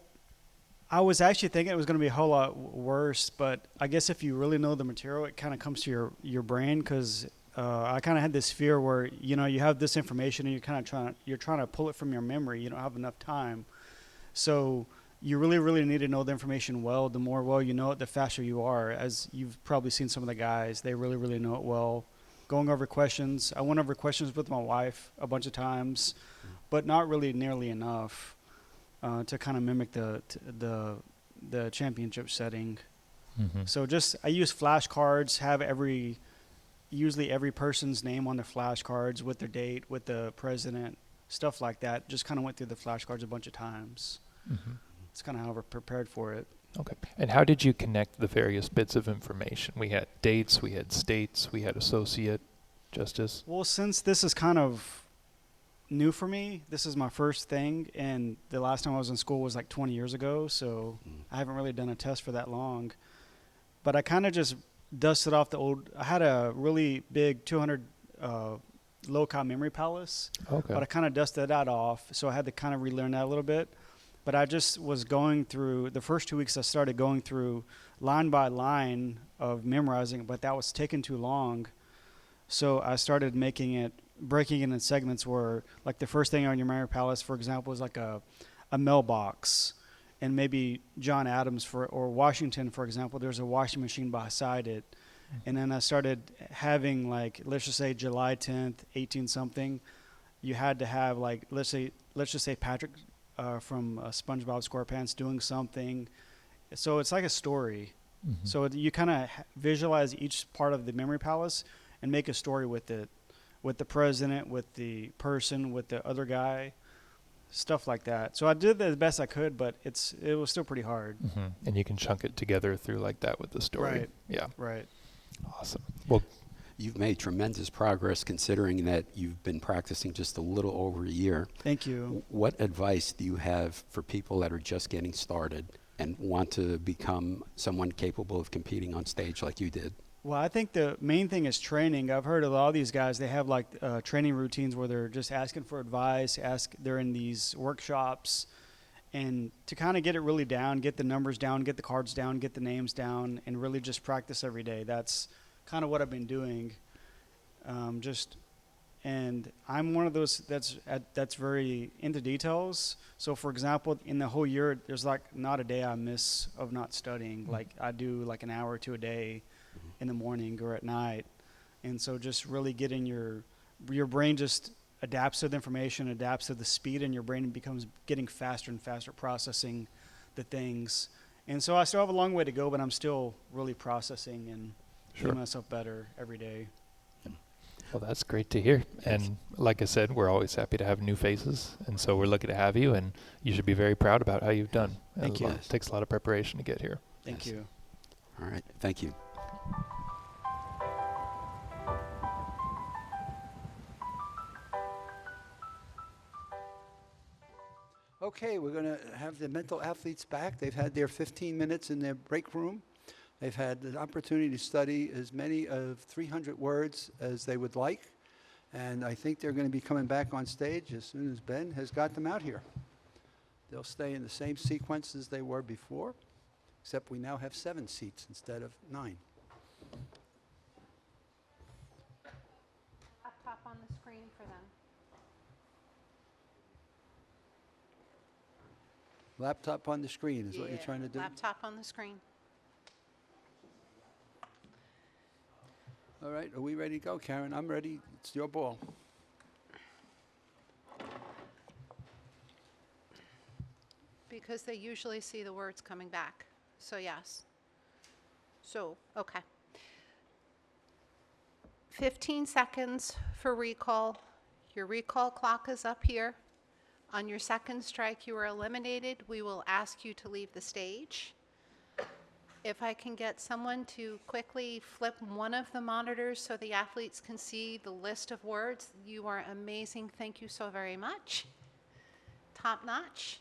I was actually thinking it was going to be a whole lot worse, but I guess if you really know the material, it kind of comes to your brain, because I kind of had this fear where, you know, you have this information and you're trying to pull it from your memory. You don't have enough time. So you really, really need to know the information well. The more well you know it, the faster you are. As you've probably seen some of the guys, they really, really know it well. Going over questions. I went over questions with my wife a bunch of times, but not really nearly enough to kind of mimic the championship setting. Mm-hmm. So I use flashcards, have usually every person's name on the flashcards with their date, with the president, stuff like that. Just kind of went through the flashcards a bunch of times. Mm-hmm. It's kind of how we're prepared for it. Okay. And how did you connect the various bits of information? We had dates, we had states, we had associate, justice. Well, since this is kind of new for me, this is my first thing, and the last time I was in school was like 20 years ago, so I haven't really done a test for that long. But I kind of just dusted off I had a really big 200 loci memory palace, Okay. but I kind of dusted that off, so I had to kind of relearn that a little bit. But I just was going through, the first 2 weeks I started going through line by line of memorizing, but that was taking too long. So I started breaking it in segments where, like, the first thing on your memory palace, for example, is like a mailbox, and maybe John Adams or Washington, for example, there's a washing machine beside it. And then I started having, like, let's just say July 10th, 18 something, you had to have, like, let's just say Patrick from SpongeBob SquarePants doing something. So it's like a story. Mm-hmm. So you kind of visualize each part of the memory palace and make a story with it, with the president, with the person, with the other guy, stuff like that. So I did the best I could, but it was still pretty hard. Mm-hmm. And you can chunk it together through like that with the story. Right. Yeah. Right. Awesome. Well, You've made tremendous progress considering that you've been practicing just a little over a year. Thank you. What advice do you have for people that are just getting started and want to become someone capable of competing on stage like you did? Well, I think the main thing is training. I've heard a lot of these guys, they have like training routines where they're just asking for advice, they're in these workshops, and to kind of get it really down, get the numbers down, get the cards down, get the names down, and really just practice every day. That's kind of what I've been doing. And I'm one of those that's very into details. So, for example, in the whole year, there's like not a day I miss of not studying. Like I do like an hour or two a day in the morning or at night. And so just really getting your brain just adapts to the information, adapts to the speed in your brain, and becomes getting faster and faster processing the things. And so I still have a long way to go, but I'm still really processing and making myself better every day. Well, that's great to hear. And like I said, we're always happy to have new faces. And so we're lucky to have you, and you should be very proud about how you've done. Thank you. It takes a lot of preparation to get here. Thank you. All right. Thank you. Okay, we're going to have the mental athletes back. They've had their 15 minutes in their break room. They've had the opportunity to study as many of 300 words as they would like. And I think they're going to be coming back on stage as soon as Ben has got them out here. They'll stay in the same sequence as they were before, except we now have 7 seats instead of 9. Laptop on the screen for them. Laptop on the screen is what you're trying to do? Laptop on the screen. All right, are we ready to go, Karen? I'm ready. It's your ball. because they usually see the words coming back. So yes. So, okay. 15 seconds for recall. Your recall clock is up here. On your second strike, you are eliminated. We will ask you to leave the stage. If I can get someone to quickly flip one of the monitors so the athletes can see the list of words, you are amazing. Thank you so very much. Top notch.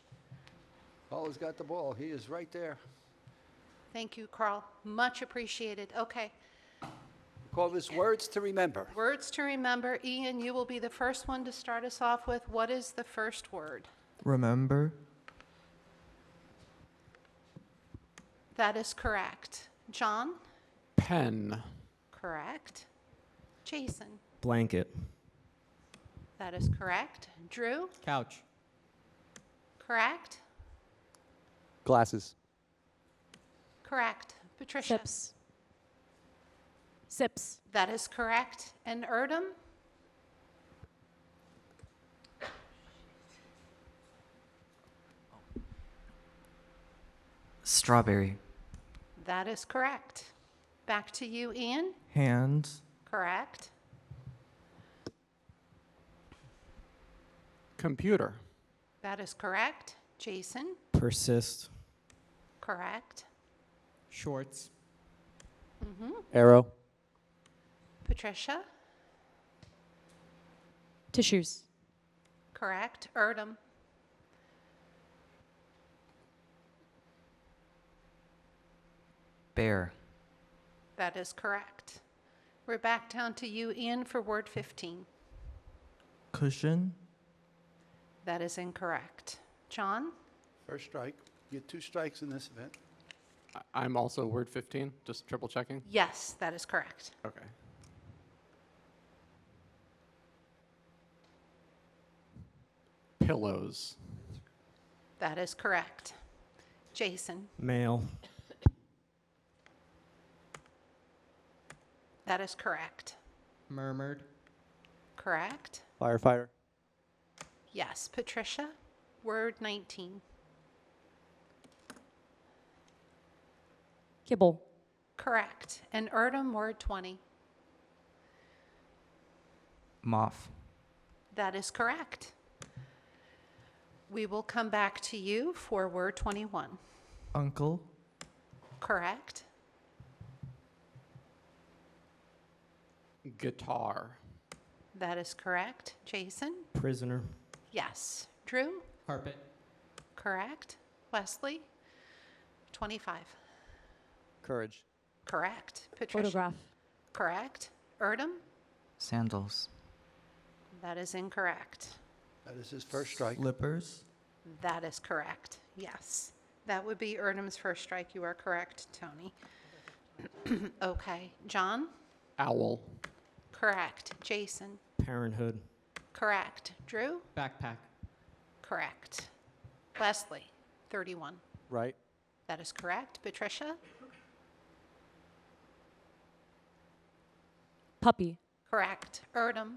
Paul has got the ball. He is right there. Thank you, Carl. Much appreciated. Okay. Call this words to remember. Words to remember. Ian, you will be the first one to start us off with. What is the first word? Remember. That is correct. John? Pen. Correct. Jason? Blanket. That is correct. Drew? Couch. Correct. Glasses. Correct. Patricia? Sips. Sips. That is correct. And Erdem? Strawberry. That is correct. Back to you, Ian. Hands. Correct. Computer. That is correct. Jason? Persist. Correct. Shorts. Arrow. Patricia? Tissues. Correct. Erdem? Bear. That is correct. We're back down to you, Ian, for word 15. Cushion. That is incorrect. John? First strike. You get 2 strikes in this event. I'm also word 15, just triple checking. Yes, that is correct. Okay. Pillows. That is correct. Jason? Mail. That is correct. Murmured. Correct. Firefighter. Yes. Patricia? Word 19. Kibble. Correct. And Erdem, word 20. Moth. That is correct. We will come back to you for word 21. Uncle. Correct. Guitar. That is correct. Jason? Prisoner. Yes. Drew? Carpet. Correct. Wesley? 25. Courage. Correct. Patricia? Photograph. Correct. Erdem? Sandals. That is incorrect. That is his first strike. Slippers. That is correct. Yes. That would be Erdem's first strike. You are correct, Tony. Okay. John? Owl. Correct. Jason? Parenthood. Correct. Drew? Backpack. Correct. Leslie? 31. Right. That is correct. Patricia? Puppy. Correct. Erdem?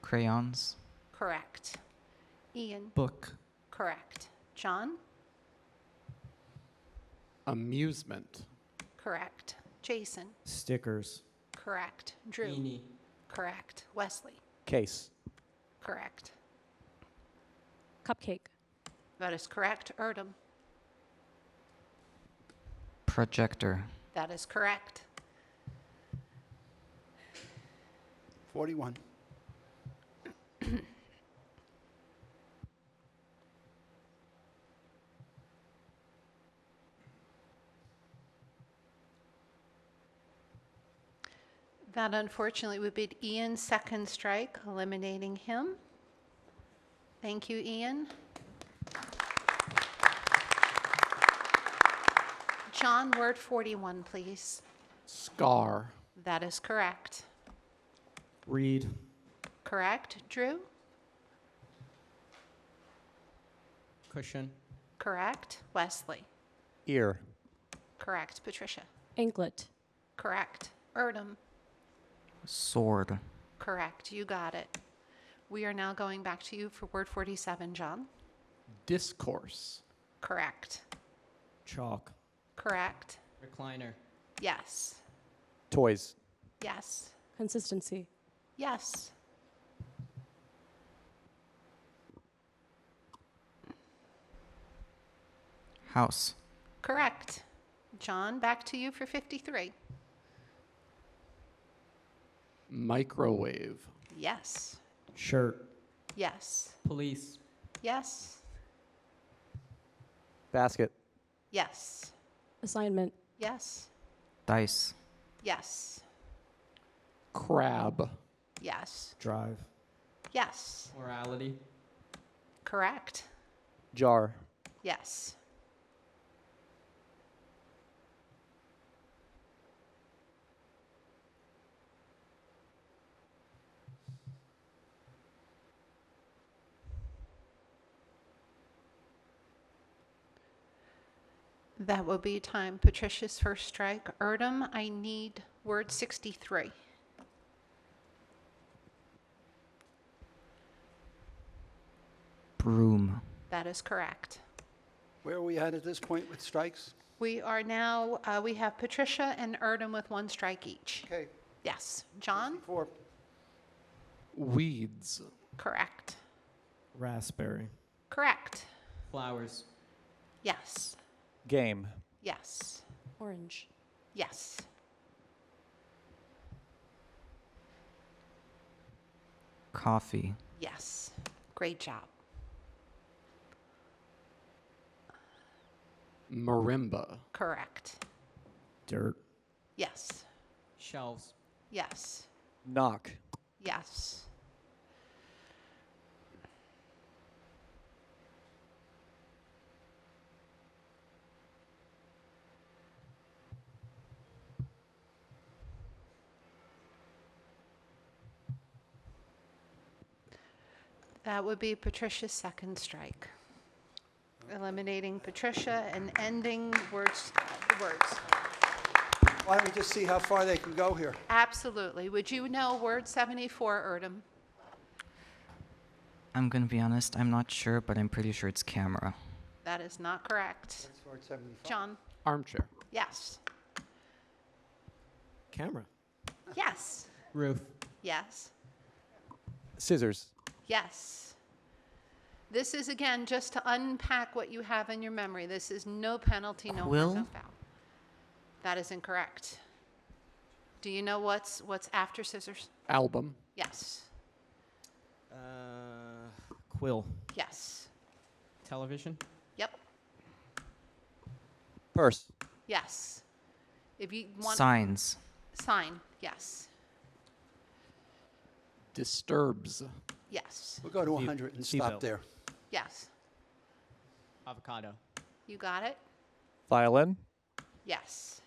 Crayons. Correct. Ian? Book. Correct. John? Amusement. Correct. Jason? Stickers. Correct. Drew? Beanie. Correct. Wesley? Case. Correct. Cupcake. That is correct. Erdem? Projector. That is correct. 41. That unfortunately would be Ian's second strike, eliminating him. Thank you, Ian. John, word 41, please. Scar. That is correct. Read. Correct. Drew? Cushion. Correct. Wesley? Ear. Correct. Patricia? Anklet. Correct. Erdem? Sword. Correct. You got it. We are now going back to you for word 47, John. Discourse. Correct. Chalk. Correct. Recliner. Yes. Toys. Yes. Consistency. Yes. House. Correct. John, back to you for 53. Microwave. Yes. Shirt. Yes. Police. Yes. Basket. Yes. Assignment. Yes. Dice. Yes. Crab. Yes. Drive. Yes. Morality. Correct. Jar. Yes. That will be time. Patricia's first strike. Erdem, I need word 63. Broom. That is correct. Where are we at this point with strikes? We are now, we have Patricia and Erdem with one strike each. Okay. Yes. John? 4. Weeds. Correct. Raspberry. Correct. Flowers. Yes. Game. Yes. Orange. Yes. Coffee. Yes. Great job. Marimba. Correct. Dirt. Yes. Shelves. Yes. Knock. Yes. That would be Patricia's second strike. Eliminating Patricia and ending words. Why don't we just see how far they can go here? Absolutely. Would you know word 74, Erdem? I'm gonna be honest, I'm not sure, but I'm pretty sure it's camera. That is not correct. That's word 75. John? Armchair. Yes. Camera. Yes. Roof. Yes. Scissors. Yes. This is, again, just to unpack what you have in your memory. This is no penalty, no harm, Quill? no foul. That is incorrect. Do you know what's after scissors? Album. Yes. Quill. Yes. Television. Yep. Purse. Yes. If you want Signs. sign, yes. Disturbs. Yes. We'll go to 100 and stop Seatbelt. there. Yes. Avocado. You got it? Violin. Yes.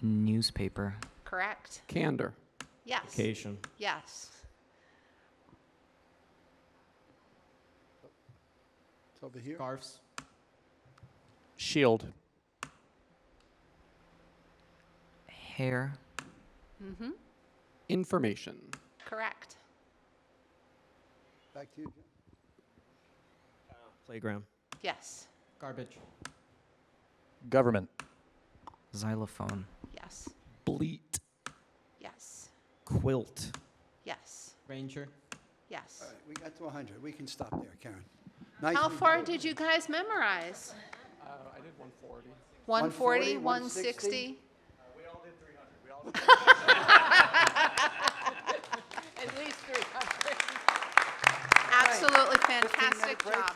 Newspaper. Correct? Candor. Yes. Vacation. Yes. It's over here. Scarves. Shield. Hair. Mm-hmm. Information. Correct. Back to you, John. Playground. Yes. Garbage. Government. Xylophone. Yes. Bleat. Yes. Quilt. Yes. Ranger. Yes. All right, we got to 100. We can stop there, Karen. How Nicely far done. did you guys memorize? I did 140. 140, 160? 160? At least 300. Absolutely fantastic 15-minute break. job.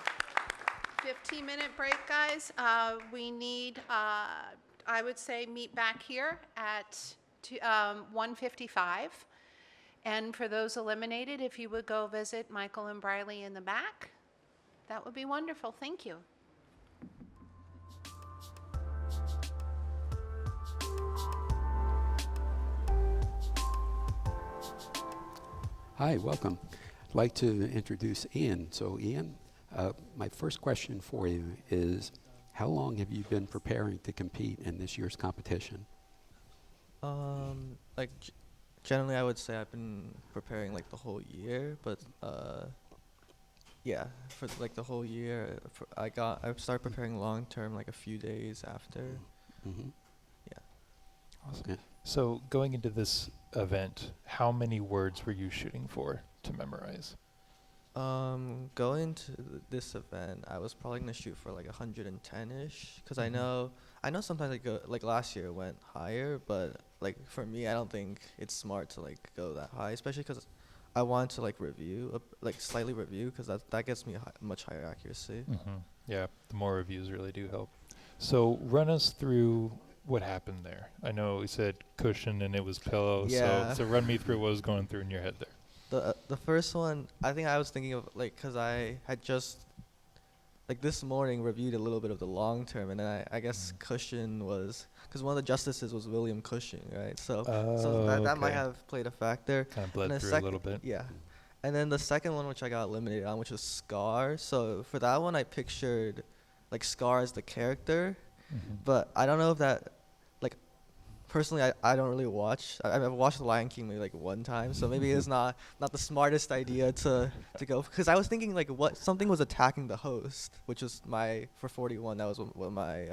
15-minute break, guys. We need, I would say, meet back here at 1:55. And for those eliminated, if you would go visit Michael and Briley in the back, that would be wonderful. Thank you. Hi, welcome. I'd like to introduce Ian. So Ian, my first question for you is, how long have you been preparing to compete in this year's competition? Generally I would say I've been preparing like the whole year, but Yeah, for like the whole year. I started preparing long term like a few days after. Mm-hmm. Yeah. Awesome. Okay. So going into this event, how many words were you shooting for to memorize? Going to this event, I was probably gonna shoot for like 110-ish, cause I Mhm. know sometimes like last year it went higher, but like for me, I don't think it's smart to like go that high, especially cause I want to like review, like slightly review, cause that gets me much higher accuracy. Mm-hmm. Yeah, the more reviews really do help. So run us through what happened there. I know you said cushion and it was pillow. Yeah. So run me through what was going through in your head there. The first one, I think I was thinking of like, cause I had just like this morning reviewed a little bit of the long term, and then I guess Cushing was, cause one of the justices was William Cushing, right? So that might okay. have played a factor. Kind of And bled the through a little bit. Yeah. And then the second one, which I got eliminated on, which was Scar. So for that one, I pictured like Scar as the character, Mm-hmm. but I don't know if that, like, personally, I don't really watch. I've watched The Lion King maybe like one time, so maybe it's not the smartest idea to go. Because I was thinking like something was attacking the host, which was for 41. That was what my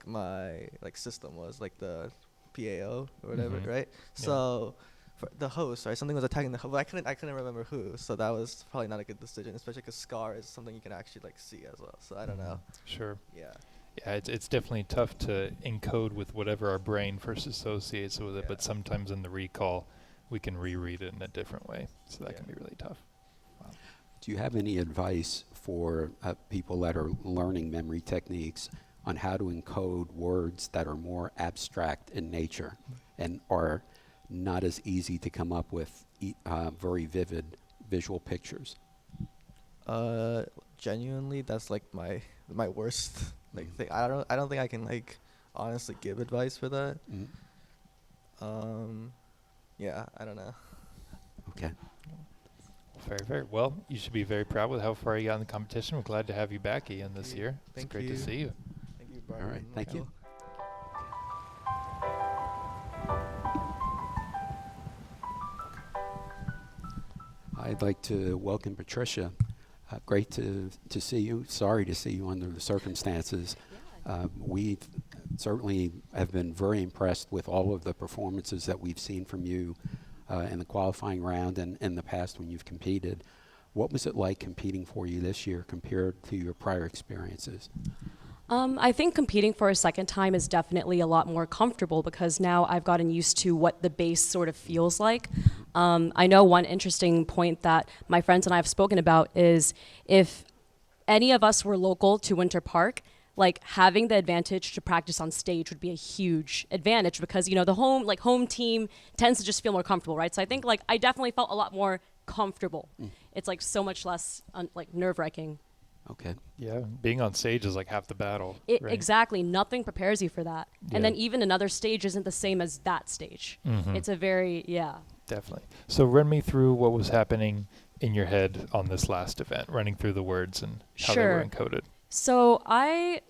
my system was, like the PAO or whatever, Mhm. right? Yeah. So for the host, right? Something was attacking the host. I couldn't remember who, so that was probably not a good decision, especially because Scar is something you can actually like see as well. So I don't know. Sure. Yeah. Yeah, it's definitely tough to encode with whatever our brain first associates with it, but Yeah. sometimes in the recall, we can reread it in a different way. So that can be really tough. Do you have any advice for people that are learning memory techniques on how to encode words that are more abstract in nature and are not as easy to come up with very vivid visual pictures? Genuinely, that's like my worst thing. I don't think I can like honestly give advice for that. Mm. Yeah, I don't know. Okay. Very, very well. You should be very proud with how far you got in the competition. We're glad to have you back, Ian, this year. Thank it's great you. to see you. Thank you, All Barbara. right. Thank you. I'd like to welcome Patricia. Great to see you. Sorry to see you under the circumstances. We certainly have been very impressed with all of the performances that we've seen from you in the qualifying round and in the past when you've competed. What was it like competing for you this year compared to your prior experiences? I think competing for a second time is definitely a lot more comfortable because now I've gotten used to what the base sort of feels like. I know one interesting point that my friends and I have spoken about is if any of us were local to Winter Park, like having the advantage to practice on stage would be a huge advantage because, you know, the home team tends to just feel more comfortable, right? So I think like I definitely felt a lot more comfortable. It's like so much less nerve-wracking. Okay. Yeah, being on stage is like half the battle. Right? Exactly. Nothing prepares you for that. Yeah. And then even another stage isn't the same as that stage. Mhm. It's a very, Definitely. So run me through what was happening in your head on this last event, running through the words and how they were encoded. So I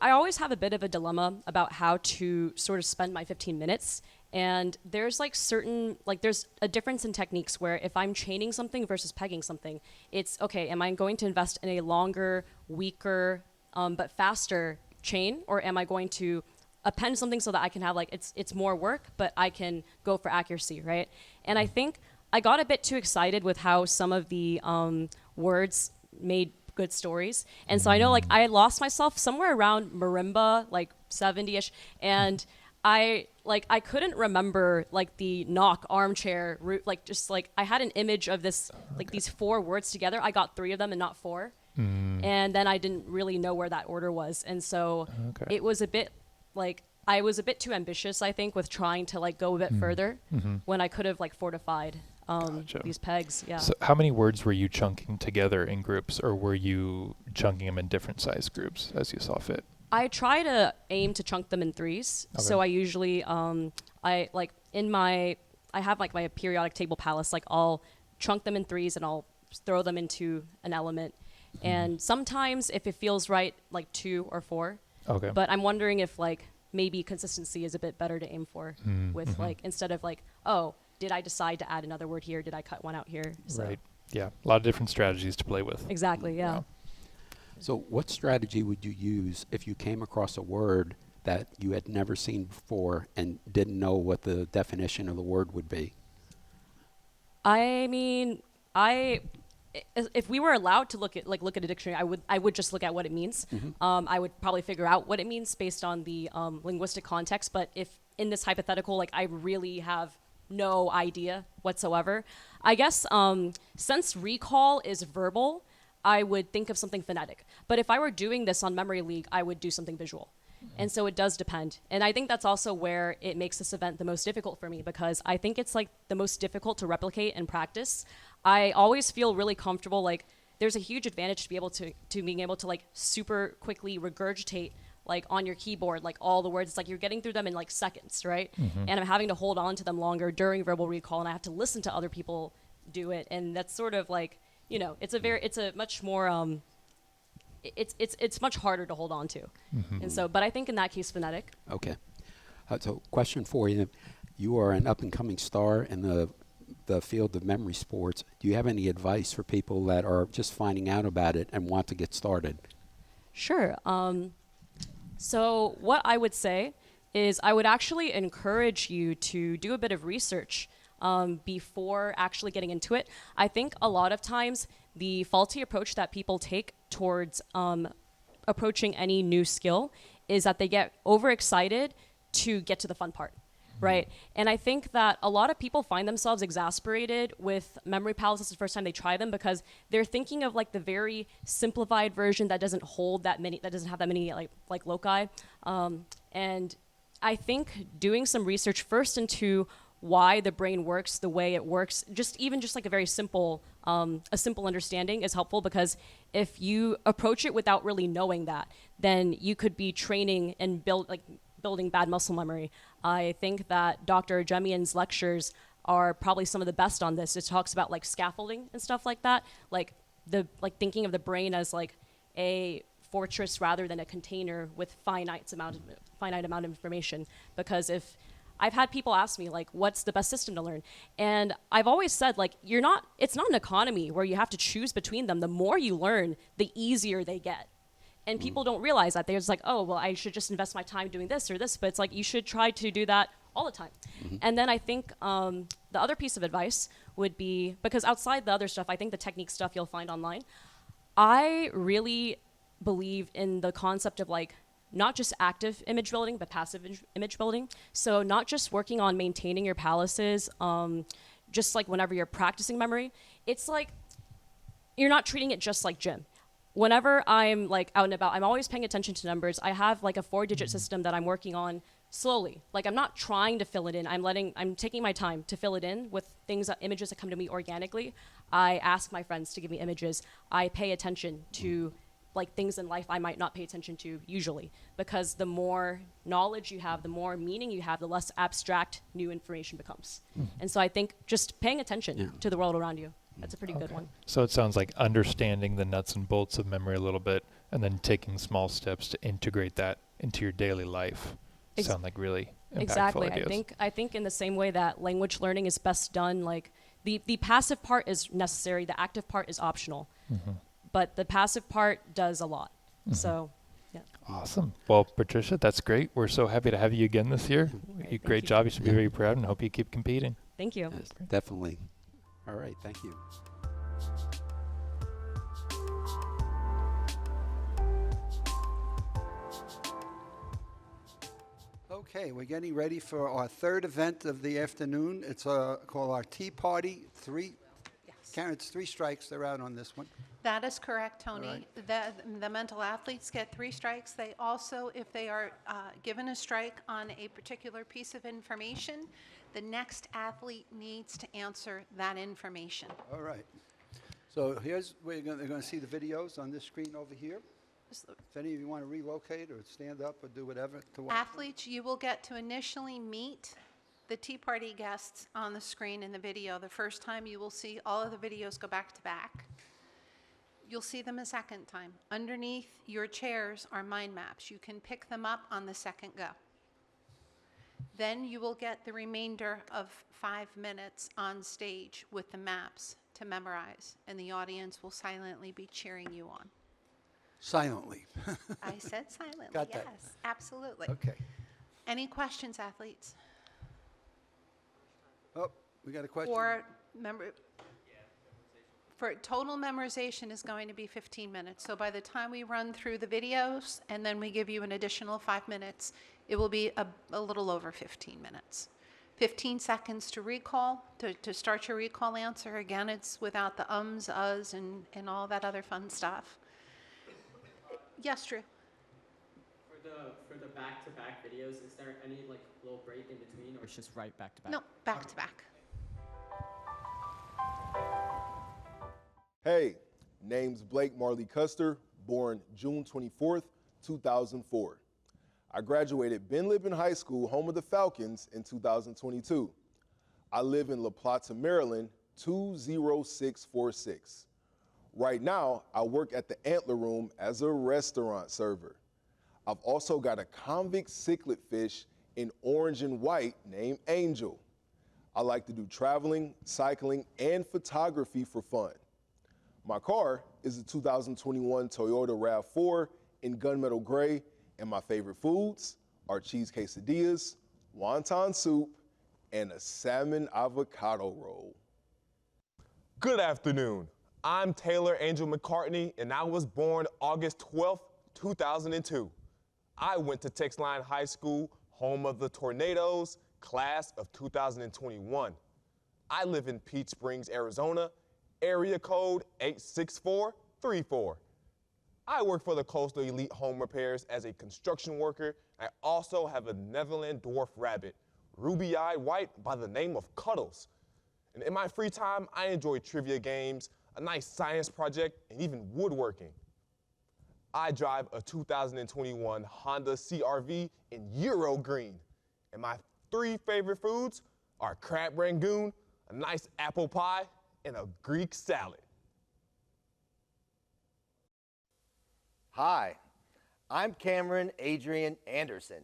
always have a bit of a dilemma about how to sort of spend my 15 minutes. And there's there's a difference in techniques where if I'm chaining something versus pegging something, it's okay, am I going to invest in a longer, weaker, but faster chain, or am I going to append something so that I can have it's more work, but I can go for accuracy, right? And I think I got a bit too excited with how some of the words made good stories. And so I know I lost myself somewhere around marimba, 70-ish, and I couldn't remember the knock armchair root, I had an image of this these 4 words together. I got 3 of them and not 4. And then I didn't really know where that order was. And so it was a bit I was a bit too ambitious, I think, with trying to go a bit further when I could have fortified Gotcha. these pegs. Yeah. So how many words were you chunking together in groups, or were you chunking them in different size groups as you saw fit? I try to aim to chunk them in 3s. Okay. So I usually I have my periodic table palace. I'll chunk them in 3s and I'll throw them into an element. And sometimes if it feels right, 2 or 4. Okay. But I'm wondering if maybe consistency is a bit better to aim for with instead of oh, did I decide to add another word here? Did I cut one out here? So. Right. Yeah, a lot of different strategies to play with. Exactly, yeah. So what strategy would you use if you came across a word that you had never seen before and didn't know what the definition of the word would be? I mean, if we were allowed to look at a dictionary, I would just look at what it means. I would probably figure out what it means based on the linguistic context. But if in this hypothetical, like, I really have no idea whatsoever, I guess since recall is verbal, I would think of something phonetic. But if I were doing this on Memory League, I would do something visual. And so it does depend. And I think that's also where it makes this event the most difficult for me, because I think it's like the most difficult to replicate and practice. I always feel really comfortable, like there's a huge advantage to be able to being able to like super quickly regurgitate like on your keyboard, like all the words. It's like you're getting through them in like seconds, right? And I'm having to hold on to them longer during verbal recall, and I have to listen to other people do it. And that's sort of like, you know, it's a much more, it's much harder to hold on to. And so, but I think in that case, phonetic. Okay. So question for you. You are an up-and-coming star in the field of memory sports. Do you have any advice for people that are just finding out about it and want to get started? Sure. So what I would say is I would actually encourage you to do a bit of research before actually getting into it. I think a lot of times the faulty approach that people take towards approaching any new skill is that they get overexcited to get to the fun part, right? And I think that a lot of people find themselves exasperated with memory palaces the first time they try them, because they're thinking of like the very simplified version that doesn't hold that many, that doesn't have that many like loci. And I think doing some research first into why the brain works the way it works, just like a very simple, a simple understanding is helpful, because if you approach it without really knowing that, then you could be training and building bad muscle memory. I think that Dr. Jemian's lectures are probably some of the best on this. It talks about like scaffolding and stuff like that, like thinking of the brain as like a fortress rather than a container with finite amount of information. Because if I've had people ask me, like, what's the best system to learn? And I've always said, like, it's not an economy where you have to choose between them. The more you learn, the easier they get. And people don't realize that. They're just like, oh, well, I should just invest my time doing this or this. But it's like, you should try to do that all the time. And then I think the other piece of advice would be, because outside the other stuff, I think the technique stuff you'll find online, I really believe in the concept of like, not just active image building, but passive image building. So not just working on maintaining your palaces, just like whenever you're practicing memory, it's like, you're not treating it just like gym. Whenever I'm like out and about, I'm always paying attention to numbers. I have like a 4-digit system that I'm working on slowly. Like I'm not trying to fill it in. I'm taking my time to fill it in with images that come to me organically. I ask my friends to give me images. I pay attention to like things in life I might not pay attention to usually, because the more knowledge you have, the more meaning you have, the less abstract new information becomes. And so I think just paying attention to the world around you, that's a pretty good one. So it sounds like understanding the nuts and bolts of memory a little bit, and then taking small steps to integrate that into your daily life. Sound like really impactful Exactly. ideas. I think in the same way that language learning is best done, like the passive part is necessary, the active part is optional. But the passive part does a lot. So, yeah. Awesome. Well, Patricia, that's great. We're so happy to have you again this year. Great job. You should be very proud, and hope you keep competing. Thank you. Yes, definitely. All right. Thank you. Okay, we're getting ready for our third event of the afternoon. It's called our Tea Party. Karen, it's 3 strikes. They're out on this one. That is correct, Tony. Right. The mental athletes get 3 strikes. They also, if they are given a strike on a particular piece of information, the next athlete needs to answer that information. All right. So here's where they're going to see the videos on this screen over here. If any of you want to relocate or stand up or do whatever to watch. Athletes, you will get to initially meet the Tea Party guests on the screen in the video. The first time you will see all of the videos go back to back. You'll see them a second time. Underneath your chairs are mind maps. You can pick them up on the second go. Then you will get the remainder of 5 minutes on stage with the maps to memorize, and the audience will silently be cheering you on. Silently. I said silently, Got that. yes, absolutely. Okay. Any questions, athletes? Oh, we got a question. For total memorization is going to be 15 minutes. So by the time we run through the videos and then we give you an additional 5 minutes, it will be a little over 15 minutes. 15 seconds to recall, to start your recall answer. Again, it's without the ums, uhs, and all that other fun stuff. Yes, Drew? For the back-to-back videos, is there any like little break in between, or it's just right back-to-back? No, back to back. Hey, name's Blake Marley Custer, born June 24th, 2004. I graduated Ben Lippen High School, home of the Falcons, in 2022. I live in La Plata, Maryland, 20646. Right now, I work at the Antler Room as a restaurant server. I've also got a convict cichlid fish in orange and white named Angel. I like to do traveling, cycling, and photography for fun. My car is a 2021 Toyota RAV4 in gunmetal gray, and my favorite foods are cheese quesadillas, wonton soup, and a salmon avocado roll. Good afternoon. I'm Taylor Angel McCartney, and I was born August 12th, 2002. I went to Texline High School, home of the Tornadoes, class of 2021. I live in Peach Springs, Arizona, area code 86434. I work for the Coastal Elite Home Repairs as a construction worker. I also have a Netherland dwarf rabbit, ruby-eyed white by the name of Cuddles. And in my free time, I enjoy trivia games, a nice science project, and even woodworking. I drive a 2021 Honda CR-V in Euro Green. And my 3 favorite foods are crab rangoon, a nice apple pie, and a Greek salad. Hi, I'm Cameron Adrian Anderson.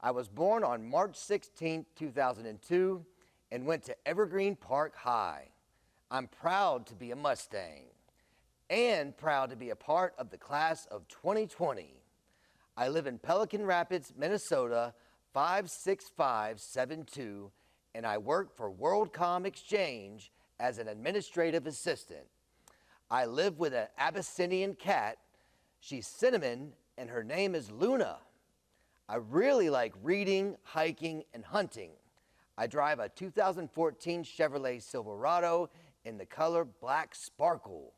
I was born on March 16, 2002, and went to Evergreen Park High. I'm proud to be a Mustang and proud to be a part of the class of 2020. I live in Pelican Rapids, Minnesota, 56572, and I work for WorldCom Exchange as an administrative assistant. I live with an Abyssinian cat. She's Cinnamon, and her name is Luna. I really like reading, hiking, and hunting. I drive a 2014 Chevrolet Silverado in the color Black Sparkle.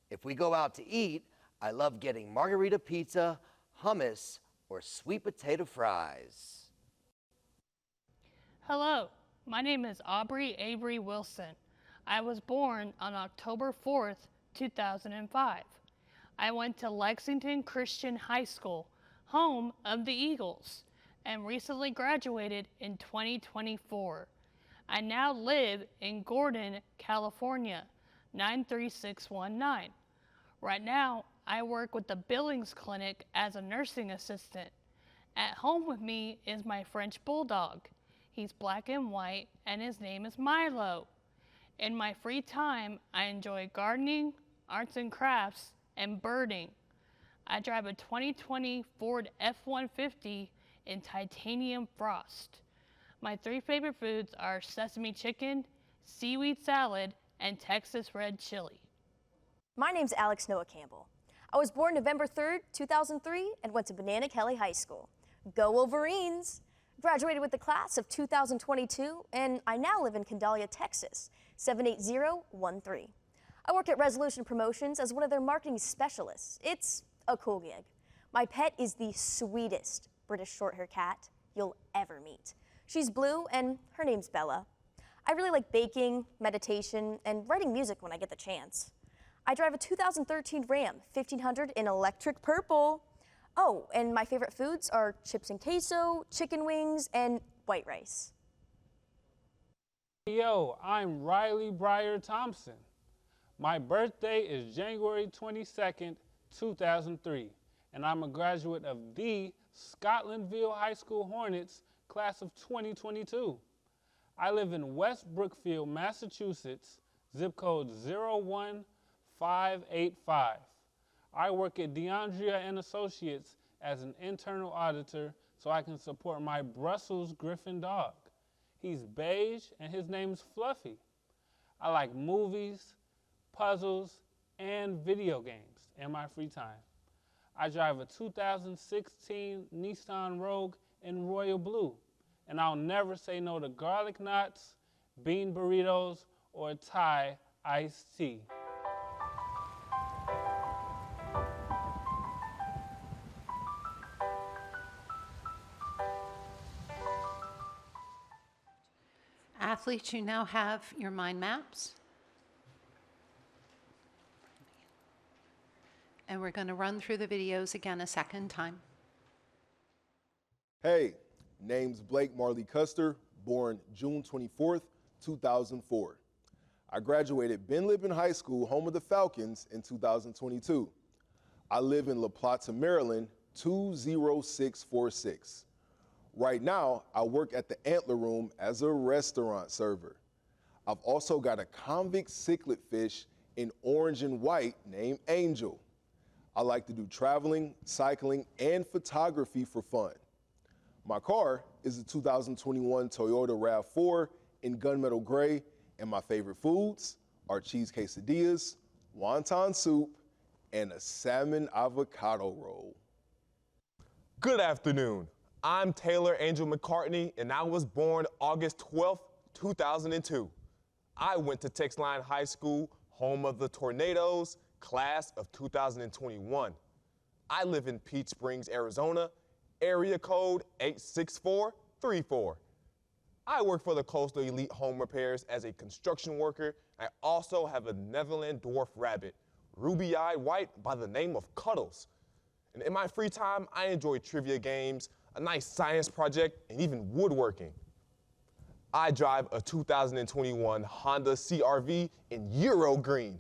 If we go out to eat, I love getting margarita pizza, hummus, or sweet potato fries. Hello, my name is Aubrey Avery Wilson. I was born on October 4th, 2005. I went to Lexington Christian High School, home of the Eagles, and recently graduated in 2024. I now live in Gordon, California, 93619. Right now, I work with the Billings Clinic as a nursing assistant. At home with me is my French Bulldog. He's black and white, and his name is Milo. In my free time, I enjoy gardening, arts and crafts, and birding. I drive a 2020 Ford F-150 in titanium frost. My 3 favorite foods are sesame chicken, seaweed salad, and Texas red chili. My name's Alex Noah Campbell. I was born November 3rd, 2003, and went to Banana Kelly High School. Go Wolverines! Graduated with the class of 2022, and I now live in Candalia, Texas, 78013. I work at Resolution Promotions as one of their marketing specialists. It's a cool gig. My pet is the sweetest British short-hair cat you'll ever meet. She's blue, and her name's Bella. I really like baking, meditation, and writing music when I get the chance. I drive a 2013 Ram 1500 in electric purple. Oh, and my favorite foods are chips and queso, chicken wings, and white rice. Yo, I'm Riley Breyer Thompson. My birthday is January 22nd, 2003, and I'm a graduate of the Scotlandville High School Hornets, class of 2022. I live in West Brookfield, Massachusetts, zip code 01585. I work at DeAndrea and Associates as an internal auditor so I can support my Brussels Griffin dog. He's beige and his name's Fluffy. I like movies, puzzles, and video games in my free time. I drive a 2016 Nissan Rogue in royal blue, and I'll never say no to garlic knots, bean burritos, or Thai iced tea. Athletes, you now have your mind maps. And we're going to run through the videos again a second time. Hey, name's Blake Marley Custer, born June 24th, 2004. I graduated Ben Lippen High School, home of the Falcons, in 2022. I live in La Plata, Maryland, 20646. Right now, I work at the Antler Room as a restaurant server. I've also got a convict cichlid fish in orange and white named Angel. I like to do traveling, cycling, and photography for fun. My car is a 2021 Toyota RAV4 in gunmetal gray, and my favorite foods are cheese quesadillas, wonton soup, and a salmon avocado roll. Good afternoon. I'm Taylor Angel McCartney, and I was born August 12th, 2002. I went to Textline High School, home of the Tornadoes, class of 2021. I live in Peach Springs, Arizona, area code 86434. I work for the Coastal Elite Home Repairs as a construction worker. I also have a Netherland dwarf rabbit, ruby-eyed white by the name of Cuddles. And in my free time, I enjoy trivia games, a nice science project, and even woodworking. I drive a 2021 Honda CR-V in Euro Green,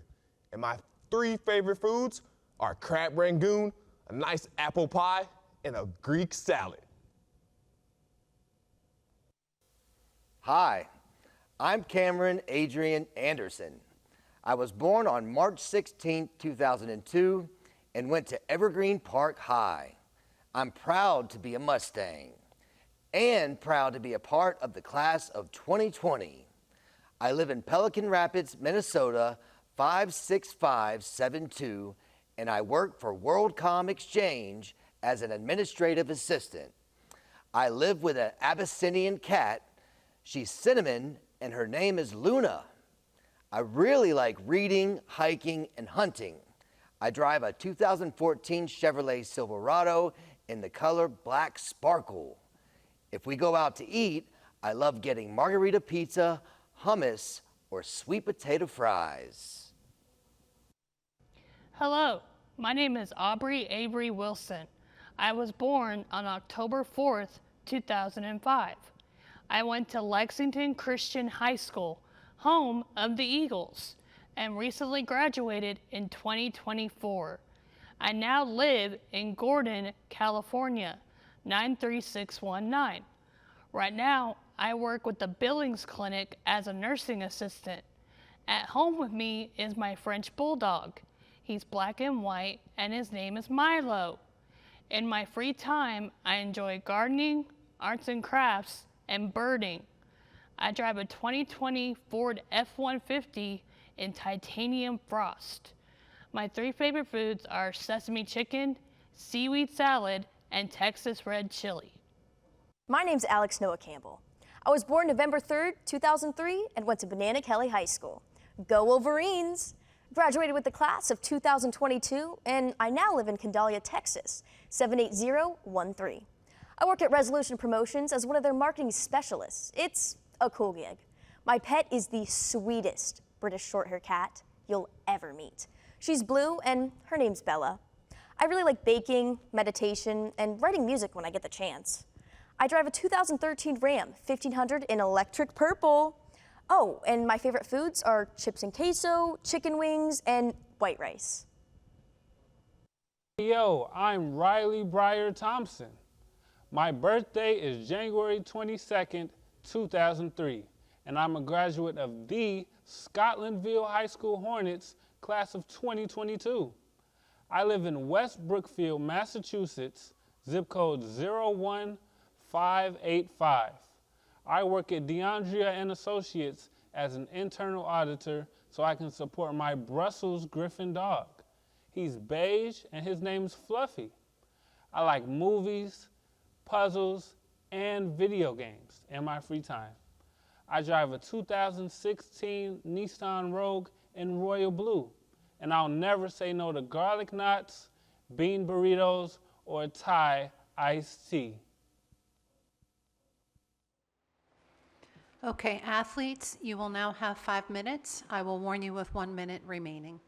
and my 3 favorite foods are crab rangoon, a nice apple pie, and a Greek salad. Hi, I'm Cameron Adrian Anderson. I was born on March 16, 2002, and went to Evergreen Park High. I'm proud to be a Mustang and proud to be a part of the class of 2020. I live in Pelican Rapids, Minnesota, 56572, and I work for WorldCom Exchange as an administrative assistant. I live with an Abyssinian cat. She's Cinnamon, and her name is Luna. I really like reading, hiking, and hunting. I drive a 2014 Chevrolet Silverado in the color Black Sparkle. If we go out to eat, I love getting margarita pizza, hummus, or sweet potato fries. Hello, my name is Aubrey Avery Wilson. I was born on October 4th, 2005. I went to Lexington Christian High School, home of the Eagles, and recently graduated in 2024. I now live in Gordon, California, 93619. Right now, I work with the Billings Clinic as a nursing assistant. At home with me is my French Bulldog. He's black and white, and his name is Milo. In my free time, I enjoy gardening, arts and crafts, and birding. I drive a 2020 Ford F-150 in titanium frost. My 3 favorite foods are sesame chicken, seaweed salad, and Texas red chili. My name's Alex Noah Campbell. I was born November 3rd, 2003, and went to Banana Kelly High School. Go Wolverines! Graduated with the class of 2022, and I now live in Candalia, Texas, 78013. I work at Resolution Promotions as one of their marketing specialists. It's a cool gig. My pet is the sweetest British short-hair cat you'll ever meet. She's blue, and her name's Bella. I really like baking, meditation, and writing music when I get the chance. I drive a 2013 Ram 1500 in electric purple. Oh, and my favorite foods are chips and queso, chicken wings, and white rice. Yo, I'm Riley Breyer Thompson. My birthday is January 22nd, 2003, and I'm a graduate of the Scotlandville High School Hornets, class of 2022. I live in West Brookfield, Massachusetts, zip code 01585. I work at DeAndrea and Associates as an internal auditor so I can support my Brussels Griffin dog. He's beige and his name's Fluffy. I like movies, puzzles, and video games in my free time. I drive a 2016 Nissan Rogue in royal blue, and I'll never say no to garlic knots, bean burritos, or Thai iced tea. Okay, athletes, you will now have 5 minutes. I will warn you with 1 minute remaining.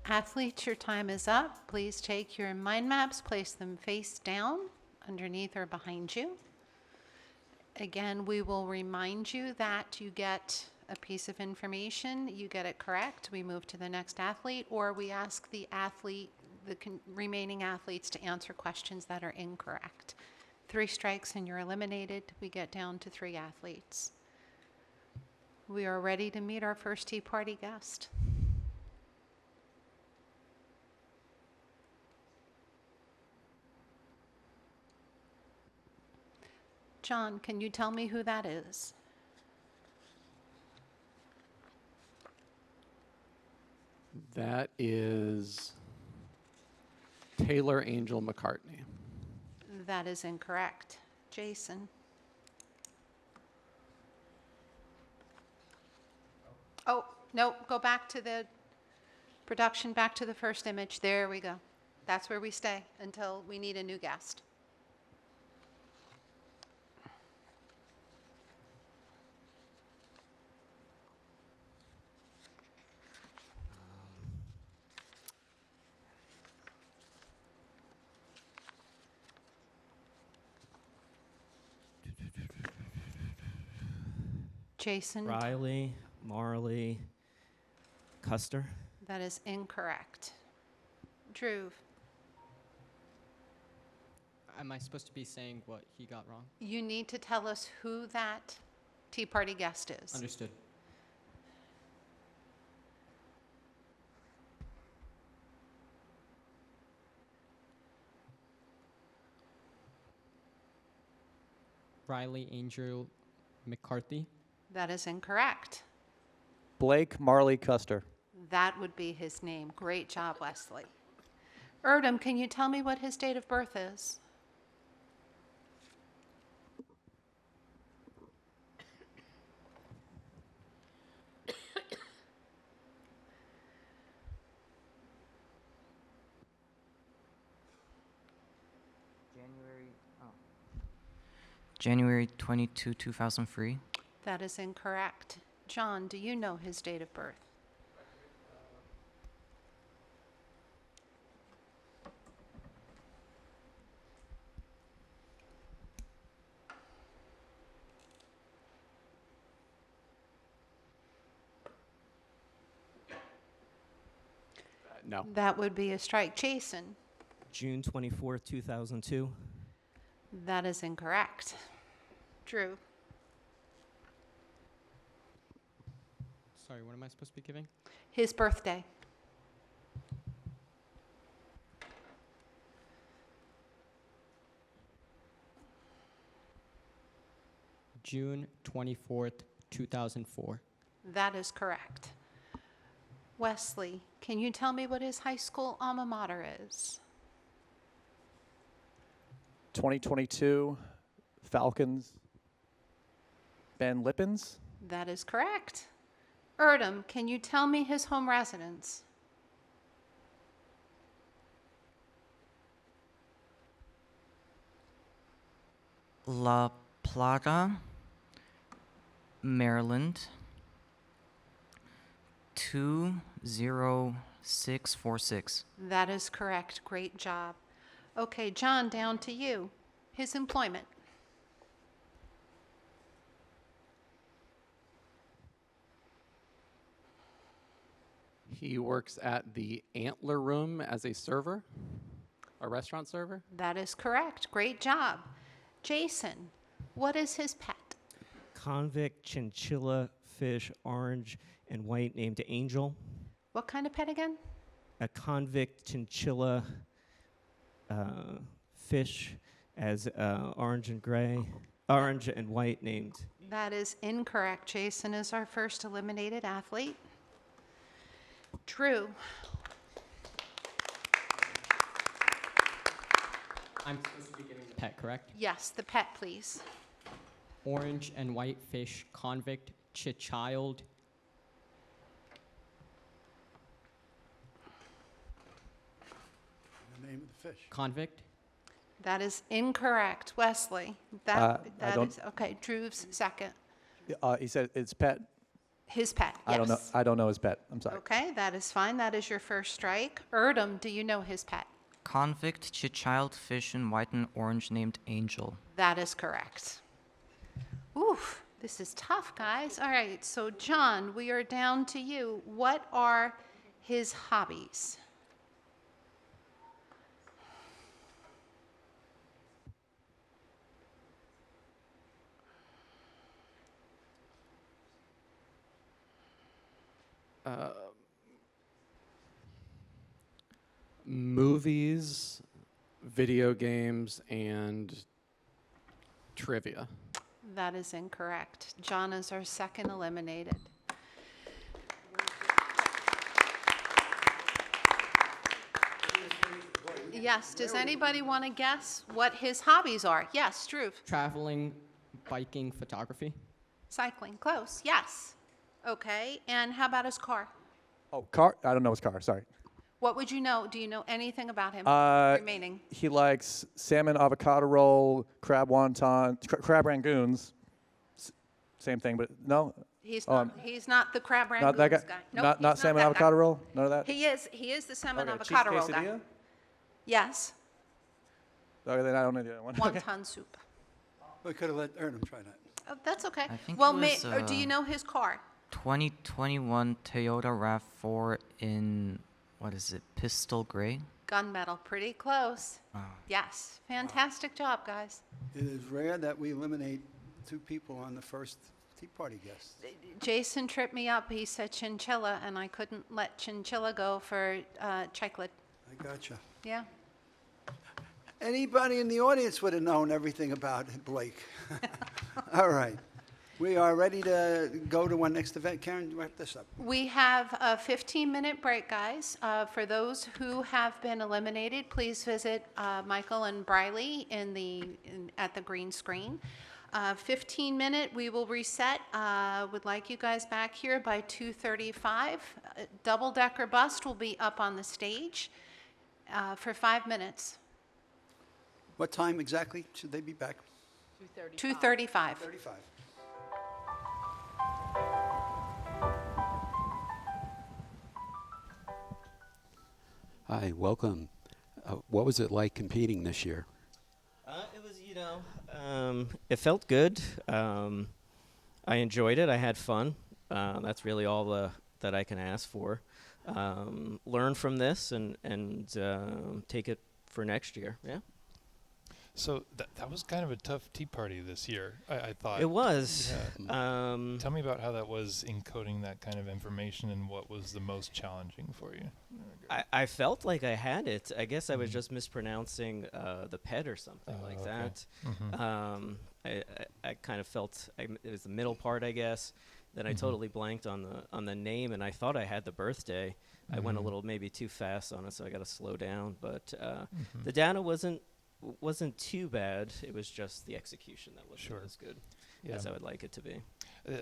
Athletes, your time is up. Please take your mind maps, place them face down, underneath or behind you. Again, we will remind you that you get a piece of information, you get it correct, we move to the next athlete, or we ask the athlete, remaining athletes to answer questions that are incorrect. 3 strikes and you're eliminated. We get down to 3 athletes. We are ready to meet our first Tea Party guest. John, can you tell me who that is? That is Taylor Angel McCartney. That is incorrect. Jason. Oh, no, go back to the production, back to the first image. There we go. That's where we stay until we need a new guest. Jason. Briley, Marley, Custer. That is incorrect. Drew. Am I supposed to be saying what he got wrong? You need to tell us who that Tea Party guest is. Understood. Riley Angel McCarthy. That is incorrect. Blake Marley Custer. That would be his name. Great job, Wesley. Erdem, can you tell me what his date of birth is? January 22, 2003. That is incorrect. John, do you know his date of birth? No. That would be a strike. Jason? June 24th, 2002. That is incorrect. Drew? Sorry, what am I supposed to be giving? His birthday. June 24th, 2004. That is correct. Wesley, can you tell me what his high school alma mater is? 2022 Falcons. Ben Lippens. That is correct. Erdem, can you tell me his home residence? La Plata, Maryland, 20646. That is correct. Great job. Okay, John, down to you. His employment. He works at the Antler Room as a server, a restaurant server. That is correct. Great job. Jason, what is his pet? Convict chinchilla fish, orange and white, named Angel. What kind of pet again? A convict chinchilla fish as orange and white, named. That is incorrect. Jason is our first eliminated athlete. Drew. I'm supposed to be giving the pet, correct? Yes, the pet, please. Orange and white fish, convict, child. The name of the fish. Convict. That is incorrect. Wesley. I That don't- is okay. Drew's second. He said it's pet. His pet, yes. I don't know his pet. I'm sorry. Okay, that is fine. That is your first strike. Erdem, do you know his pet? Convict child fish in white and orange named Angel. That is correct. Oof, this is tough, guys. All right, so John, we are down to you. What are his hobbies? Movies, video games, and trivia. That is incorrect. John is our second eliminated. Yes, does anybody want to guess what his hobbies are? Yes, Drew. Traveling, biking, photography. Cycling, close, yes. Okay, and how about his car? Oh, car? I don't know his car. Sorry. What would you know? Do you know anything about him remaining? He likes salmon avocado roll, crab wonton, crab rangoons. Same thing, but no. He's not the crab rangoons Not that guy. guy. Nope, Not he's salmon that avocado guy. roll. None of that. He is the salmon Okay, avocado cheese roll guy. quesadilla? Yes, Okay, then I don't know the other one. Okay. wonton soup. We could have let Erdem try that. Oh, that's okay. I think Well, it was, or do you know his car? 2021 Toyota RAV4 in, what is it, pistol gray? Gunmetal, pretty close. Yes, fantastic job, guys. It is rare that we eliminate two people on the first Tea Party guest. Jason tripped me up. He said chinchilla, and I couldn't let chinchilla go for chiclet. I gotcha. Yeah. Anybody in the audience would have known everything about Blake. All right. We are ready to go to our next event. Karen, wrap this up. We have a 15-minute break, guys. For those who have been eliminated, please visit Michael and Briley at the green screen. 15-minute, we will reset. Would like you guys back here by 2:35. Double-decker bus will be up on the stage for 5 minutes. What time exactly should they be back? 2:35. 35. Hi, welcome. What was it like competing this year? It was, it felt good. I enjoyed it. I had fun. That's really all that I can ask for. Learn from this and take it for next year. Yeah. So that was kind of a tough tea party this year, I thought. It was. Yeah. Tell me about how that was encoding that kind of information and what was the most challenging for you. I felt like I had it. I guess I was just mispronouncing the pet or something like that. Mm-hmm. I kind of felt it was the middle part, I guess. Then I totally blanked on the name, and I thought I had the birthday. I went a little maybe too fast on it, so I got to slow down. But the data wasn't too bad. It was just the execution that wasn't as good as I would like it to be.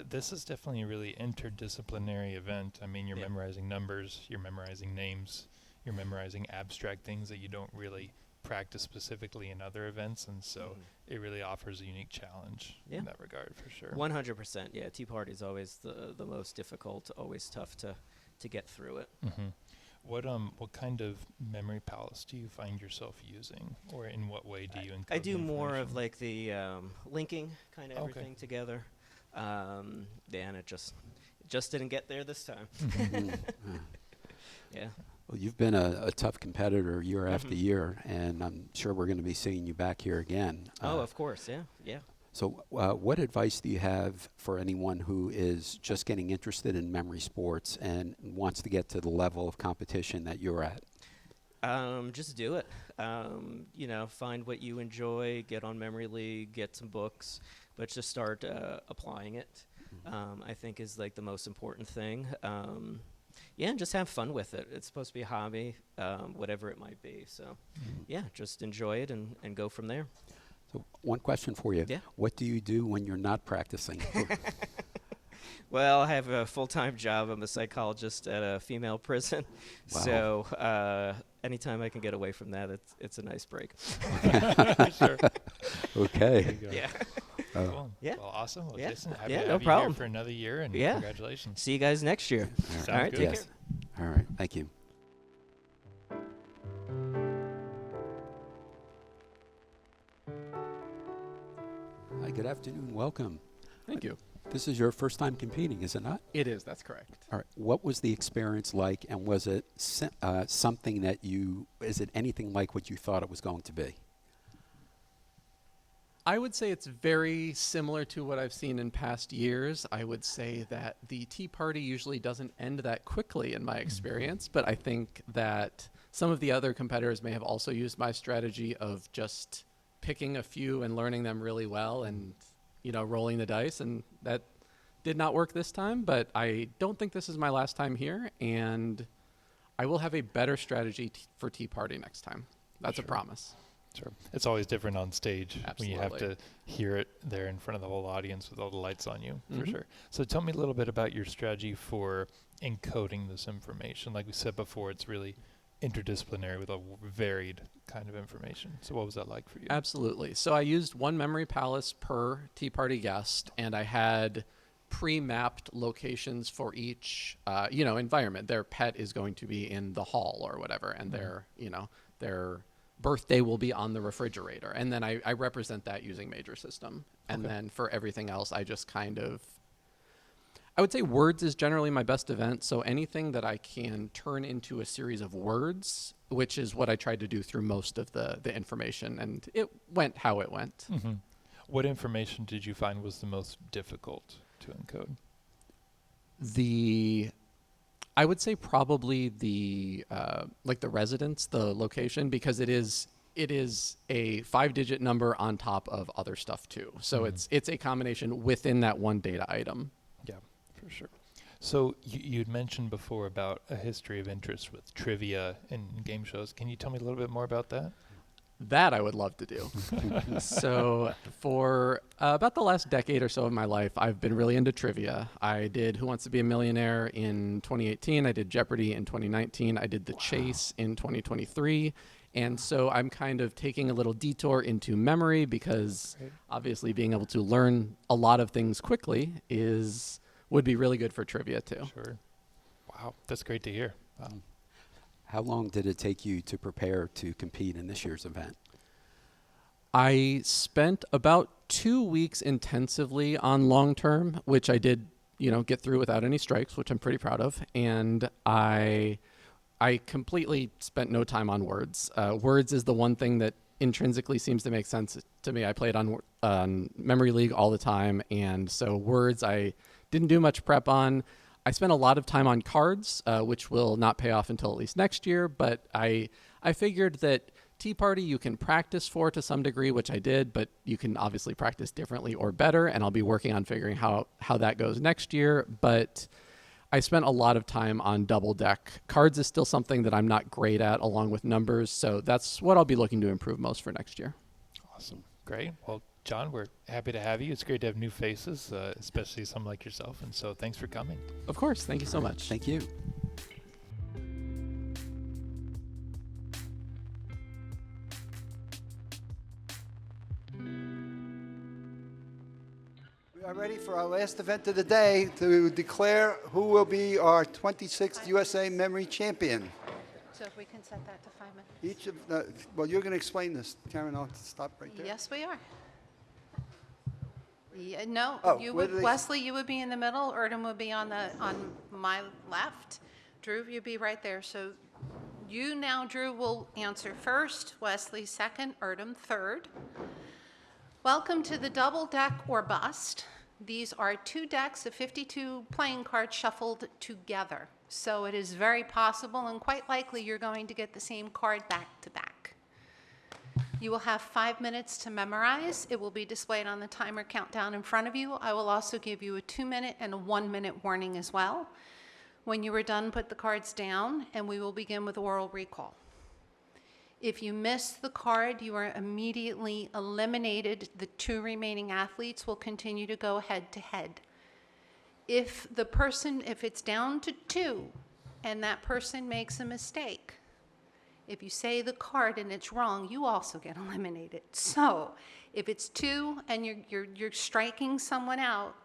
This is definitely a really interdisciplinary event. I mean, you're memorizing numbers, you're memorizing names, you're memorizing abstract things that you don't really practice specifically in other events, and so it really offers a unique challenge in that regard, for sure. 100%. Yeah, Tea Party is always the most difficult, always tough to get through it. Mm-hmm. What kind of memory palace do you find yourself using, or in what way do you encode I do the more of information? like the linking kind of everything together. And it just didn't get there this time. Yeah. Well, you've been a tough competitor year after year, and I'm sure we're going to be seeing you back here again. Of course, yeah. So what advice do you have for anyone who is just getting interested in memory sports and wants to get to the level of competition that you're at? Just do it. Find what you enjoy, get on Memory League, get some books, but just start applying it, I think is like the most important thing. And just have fun with it. It's supposed to be a hobby, whatever it might be. So, just enjoy it and go from there. So one question for you. Yeah. What do you do when you're not practicing? Well, I have a full-time job. I'm a psychologist at a female prison. Wow. So anytime I can get away from that, it's a nice break. Sure. Okay. Yeah. Cool. Yeah. Well, awesome. Well, Yeah. Jason, happy Yeah, to no have you problem. here for another year, and Yeah. congratulations. See you guys next year. Sounds All right, good. take Yes. care. All right. Thank you. Hi, good afternoon. Welcome. Thank you. This is your first time competing, is it not? It is, that's correct. All right. What was the experience like, and was it something that is it anything like what you thought it was going to be? I would say it's very similar to what I've seen in past years. I would say that the tea party usually doesn't end that quickly in my experience, but I think that some of the other competitors may have also used my strategy of just picking a few and learning them really well and, rolling the dice, and that did not work this time, but I don't think this is my last time here, and I will have a better strategy for tea party next time. That's a promise. Sure. It's always different on stage when you have Absolutely. to hear it there in front of the whole audience with all the lights on you, for sure. So tell me a little bit about your strategy for encoding this information. Like we said before, it's really interdisciplinary with a varied kind of information. So what was that like for you? Absolutely. So I used one memory palace per tea party guest, and I had pre-mapped locations for each, environment. Their pet is going to be in the hall or whatever, and their birthday will be on the refrigerator. And then I represent that using major system. And then for everything else, I just I would say words is generally my best event. So anything that I can turn into a series of words, which is what I tried to do through most of the information. And it went how it went. Mm-hmm. What information did you find was the most difficult to encode? I would say probably the residence, the location, because it is a 5-digit number on top of other stuff too. So it's a combination within that one data item. Yeah, for sure. So you'd mentioned before about a history of interest with trivia and game shows. Can you tell me a little bit more about that? That I would love to do. So for about the last decade or so of my life, I've been really into trivia. I did Who Wants to Be a Millionaire in 2018. I did Jeopardy in 2019. I did The Chase in 2023. And so I'm kind of taking a little detour into memory because obviously being able to learn a lot of things quickly would be really good for trivia too. Sure. Wow, that's great to hear. Wow. How long did it take you to prepare to compete in this year's event? I spent about 2 weeks intensively on long term, which I did, get through without any strikes, which I'm pretty proud of. And I completely spent no time on words. Words is the one thing that intrinsically seems to make sense to me. I played on Memory League all the time, and so words I didn't do much prep on. I spent a lot of time on cards, which will not pay off until at least next year, but I figured that Tea Party you can practice for to some degree, which I did, but you can obviously practice differently or better, and I'll be working on figuring how that goes next year. But I spent a lot of time on double deck. Cards is still something that I'm not great at, along with numbers, so that's what I'll be looking to improve most for next year. Awesome. Great. Well, John, we're happy to have you. It's great to have new faces, especially some like yourself, and so thanks for coming. Of course. Thank you so much. Thank you. We are ready for our last event of the day to declare who will be our 26th USA Memory Champion. So if we can set that to 5 minutes. Each of the, well, you're going to explain this. Karen, I'll stop right there. Yes, we are. Yeah, no, Oh, you where would, do they- Wesley, you would be in the middle. Erdem would be on my left. Drew, you'd be right there. So you now, Drew, will answer first. Wesley second. Erdem third. Welcome to the double deck or bust. These are 2 decks of 52 playing cards shuffled together. So it is very possible and quite likely you're going to get the same card back to back. You will have 5 minutes to memorize. It will be displayed on the timer countdown in front of you. I will also give you a 2-minute and a 1-minute warning as well. When you are done, put the cards down, and we will begin with oral recall. If you miss the card, you are immediately eliminated. The 2 remaining athletes will continue to go head to head. If it's down to 2 and that person makes a mistake, if you say the card and it's wrong, you also get eliminated. So If it's 2 and you're striking someone out,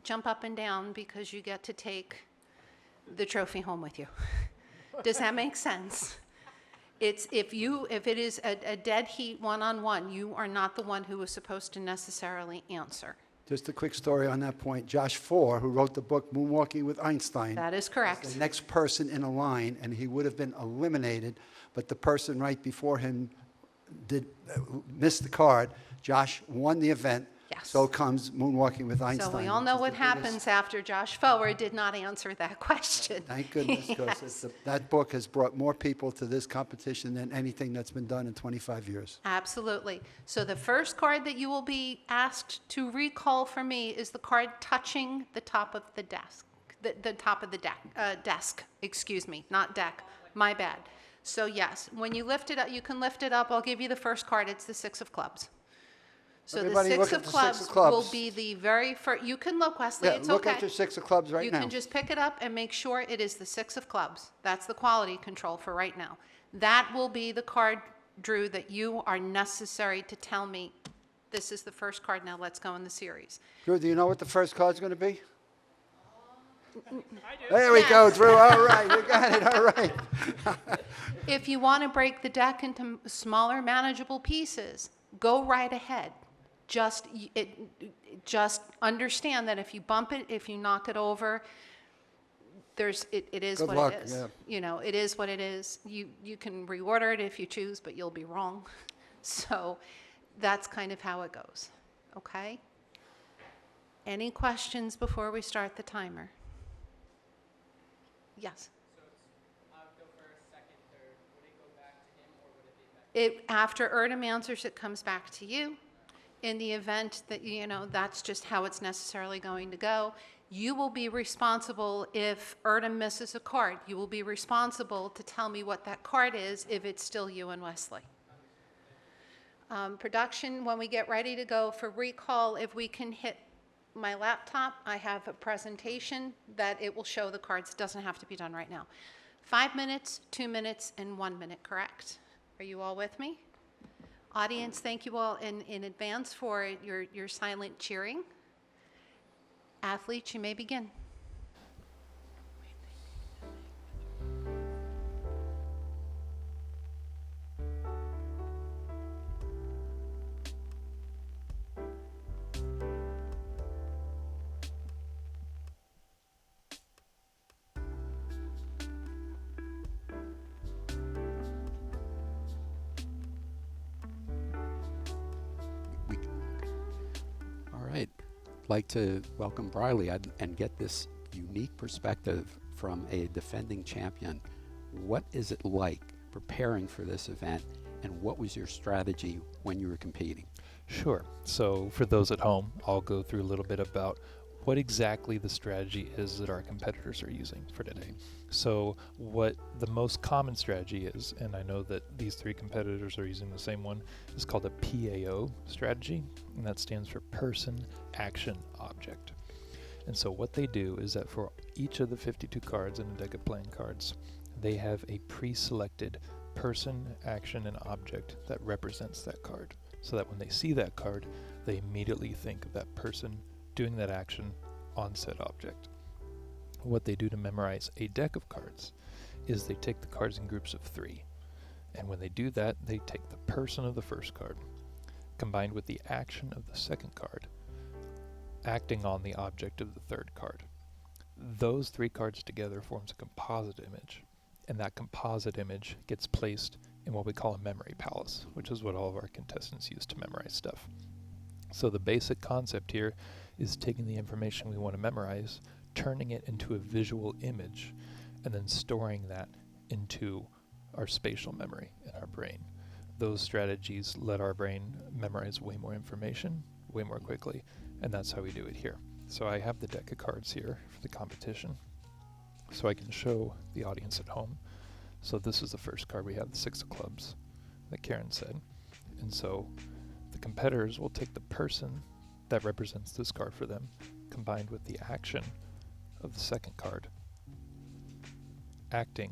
jump up and down because you get to take the trophy home with you. Does that make sense? It's if it is a dead heat one-on-one, you are not the one who is supposed to necessarily answer. Just a quick story on that point. Josh Four, who wrote the book Moonwalking with Einstein, That is was correct. the next person in a line, and he would have been eliminated, but the person right before him missed the card. Josh won the event. Yes. So comes Moonwalking with Einstein. So we all know what happens after Josh Forward did not answer that question. Thank goodness, because that book has brought more people to this competition than anything that's been done in 25 years. Absolutely. So the first card that you will be asked to recall for me is the card touching the top of the desk. The top of the desk, excuse me, not deck, my bad. So yes, when you lift it up, you can lift it up. I'll give you the first card. It's the 6 of clubs. So Everybody the look six at of the clubs six of clubs. will be the very first. You can look, Wesley. Yeah, It's look okay. at your 6 of clubs right You now. can just pick it up and make sure it is the 6 of clubs. That's the quality control for right now. That will be the card, Drew, that you are necessary to tell me this is the first card. Now let's go in the series. Drew, do you know what the first card's going to be? There we go, Drew. All right, you got it. All right. If you want to break the deck into smaller, manageable pieces, go right ahead. Just understand that if you bump it, if you knock it over, it is Good what luck, it is. yeah. You know, it is what it is. You can reorder it if you choose, but you'll be wrong. So that's kind of how it goes. Okay? Any questions before we start the timer? Yes. After Erdem answers, it comes back to you. In the event that, that's just how it's necessarily going to go. You will be responsible if Erdem misses a card. You will be responsible to tell me what that card is if it's still you and Wesley. Production, when we get ready to go for recall, if we can hit my laptop, I have a presentation that it will show the cards. It doesn't have to be done right now. 5 minutes, 2 minutes, and 1 minute, correct? Are you all with me? Audience, thank you all in advance for your silent cheering. Athletes, you may begin. Like to welcome Briley and get this unique perspective from a defending champion. What is it like preparing for this event, and what was your strategy when you were competing? Sure. So for those at home, I'll go through a little bit about what exactly the strategy is that our competitors are using for today. So what the most common strategy is, and I know that these 3 competitors are using the same one, is called a PAO strategy, and that stands for Person, Action, Object. And so what they do is that for each of the 52 cards in a deck of playing cards, they have a pre-selected person, action, and object that represents that card, so that when they see that card, they immediately think of that person doing that action on said object. What they do to memorize a deck of cards is they take the cards in groups of 3. And when they do that, they take the person of the first card, combined with the action of the second card, acting on the object of the third card. Those 3 cards together forms a composite image, and that composite image gets placed in what we call a memory palace, which is what all of our contestants use to memorize stuff. So the basic concept here is taking the information we want to memorize, turning it into a visual image, and then storing that into our spatial memory in our brain. Those strategies let our brain memorize way more information, way more quickly, and that's how we do it here. So I have the deck of cards here for the competition, so I can show the audience at home. So this is the first card we have, the 6 of clubs, that Karen said. And so the competitors will take the person that represents this card for them, combined with the action of the second card, acting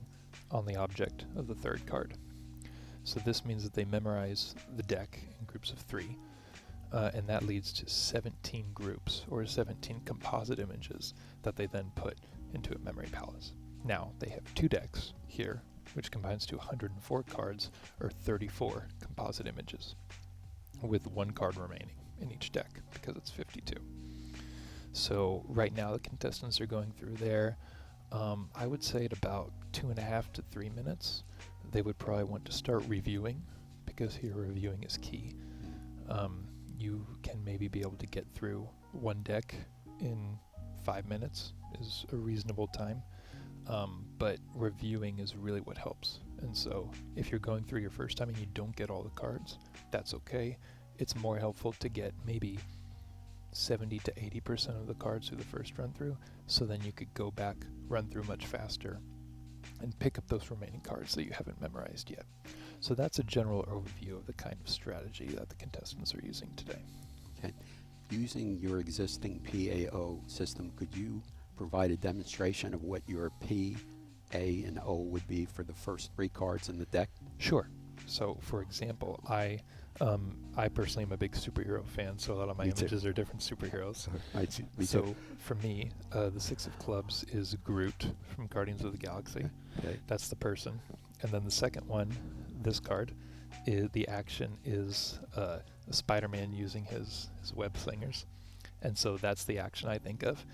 on the object of the third card. So this means that they memorize the deck in groups of 3. and that leads to 17 groups or 17 composite images that they then put into a memory palace. Now, they have 2 decks here, which combines to 104 cards, or 34 composite images, with 1 card remaining in each deck, because it's 52. So right now the contestants are going through there. I would say at about 2.5 to 3 minutes, they would probably want to start reviewing, because here reviewing is key. You can maybe be able to get through 1 deck in 5 minutes is a reasonable time. But reviewing is really what helps. And so if you're going through your first time and you don't get all the cards, that's okay. It's more helpful to get maybe 70 to 80% of the cards through the first run through, so then you could go back, run through much faster, and pick up those remaining cards that you haven't memorized yet. So that's a general overview of the kind of strategy that the contestants are using today. Okay. Using your existing PAO system, could you provide a demonstration of what your P, A, and O would be for the first 3 cards in the deck? Sure. So, for example, I personally am a big superhero fan, so a lot of my images are different superheroes. So, for me, the 6 of clubs is Groot from Guardians of the Galaxy. Okay. That's the person. And then the second one, this card, the action is a Spider-Man using his web slingers. And so that's the action I think of.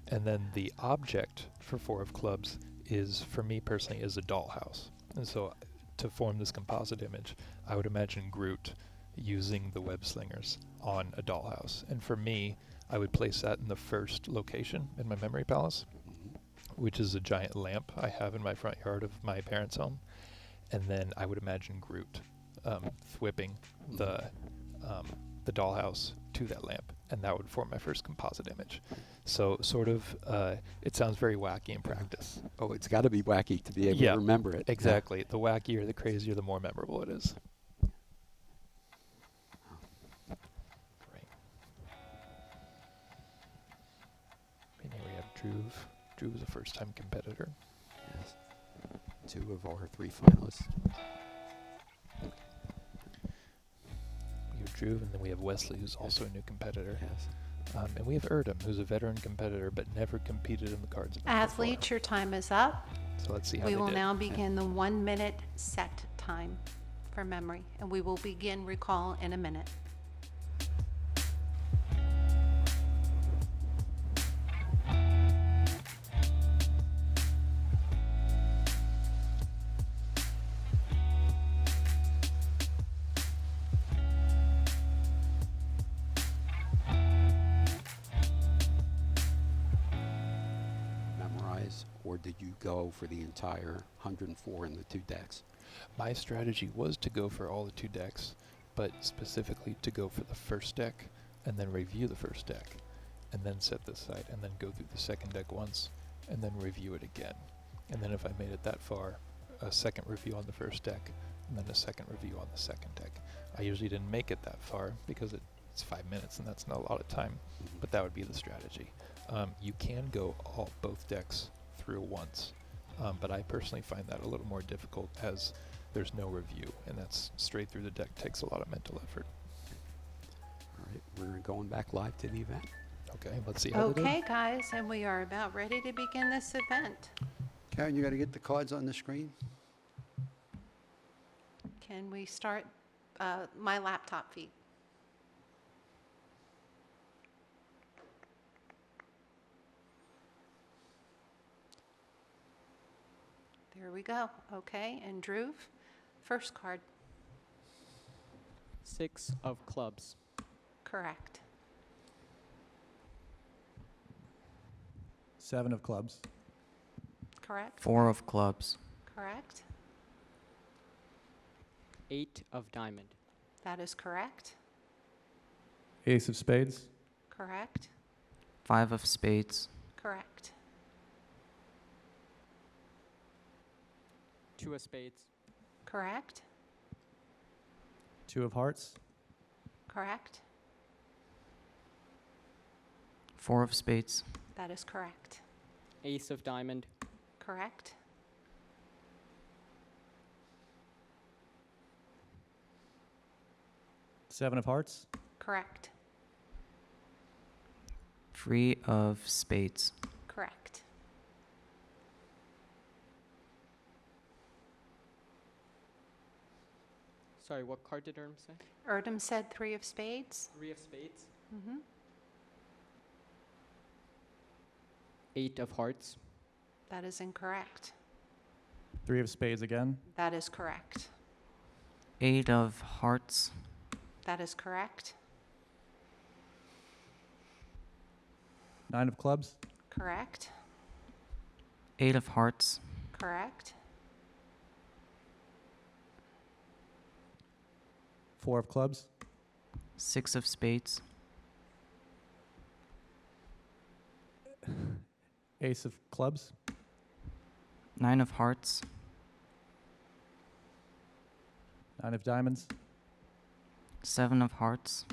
And then the object for 4 of clubs is, for me personally, is a dollhouse. And so to form this composite image, I would imagine Groot using the web slingers on a dollhouse. And for me, I would place that in the first location in my memory palace, which is a giant lamp I have in my front yard of my parents' home. And then I would imagine Groot whipping the dollhouse to that lamp, and that would form my first composite image. So sort of, it sounds very wacky in practice. Oh, it's got to be wacky to be able to remember it. Exactly. The wackier, the crazier, the more memorable it is. Right. And here we have Drew. Drew is a first-time competitor. Yes. 2 of our 3 finalists. We have Drew, and then we have Wesley, who's also a new competitor. Yes. And we have Erdem, who's a veteran competitor, but never competed in the cards. Athletes, your time is up. So let's see how We they will did. now begin the 1-minute set time for memory, and we will begin recall in a minute. Memorize, or did you go for the entire 104 in the 2 decks? My strategy was to go for all the 2 decks, but specifically to go for the first deck and then review the first deck and then set this aside and then go through the second deck once and then review it again. And then if I made it that far, a second review on the first deck and then a second review on the second deck. I usually didn't make it that far because it's 5 minutes and that's not a lot of time, but that would be the strategy. You can go both decks through once, but I personally find that a little more difficult as there's no review, and that's straight through the deck takes a lot of mental effort. All right, we're going back live to the event. Okay, let's see how they Okay, did. guys, and we are about ready to begin this event. Karen, you got to get the cards on the screen. Can we start my laptop feed? There we go. Okay, and Drew, first card. 6 of clubs. Correct. 7 of clubs. Correct. 4 of clubs. Correct. 8 of diamond. That is correct. Ace of spades. Correct. 5 of spades. Correct. 2 of spades. Correct. 2 of hearts. Correct. 4 of spades. That is correct. Ace of diamond. Correct. 7 of hearts. Correct. 3 of spades. Correct. Sorry, what card did Erm say? Erdem said 3 of spades. 3 of spades. Mm-hmm. 8 of hearts. That is incorrect. 3 of spades again. That is correct. 8 of hearts. That is correct. 9 of clubs. Correct. 8 of hearts. Correct. 4 of clubs. 6 of spades. Ace of clubs. 9 of hearts. 9 of diamonds. 7 of hearts.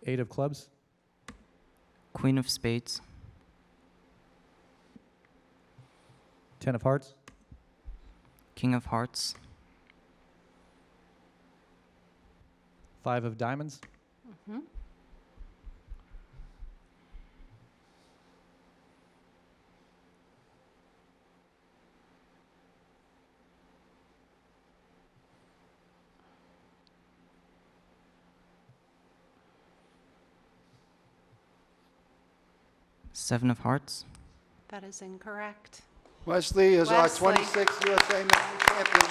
8 of clubs. Queen of spades. 10 of hearts. King of hearts. 5 of diamonds. Mm-hmm. Seven of hearts. That is incorrect. Wesley is Wesley. our 26th USA Memory champion.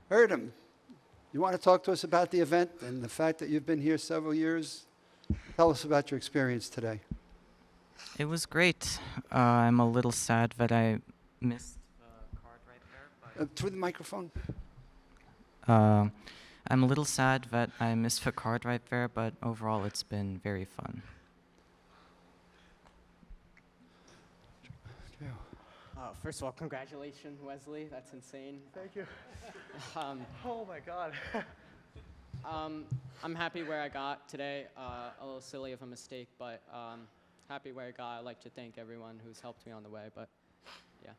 Erdem, you want to talk to us about the event and the fact that you've been here several years? Tell us about your experience today. It was great. I'm a little sad that I missed the card right there. Through the microphone. I'm a little sad that I missed the card right there, but overall it's been very fun. First of all, congratulations, Wesley. That's insane. Thank you. Um, Oh my God. I'm happy where I got today. A little silly of a mistake, but happy where I got. I'd like to thank everyone who's helped me on the way, but yeah.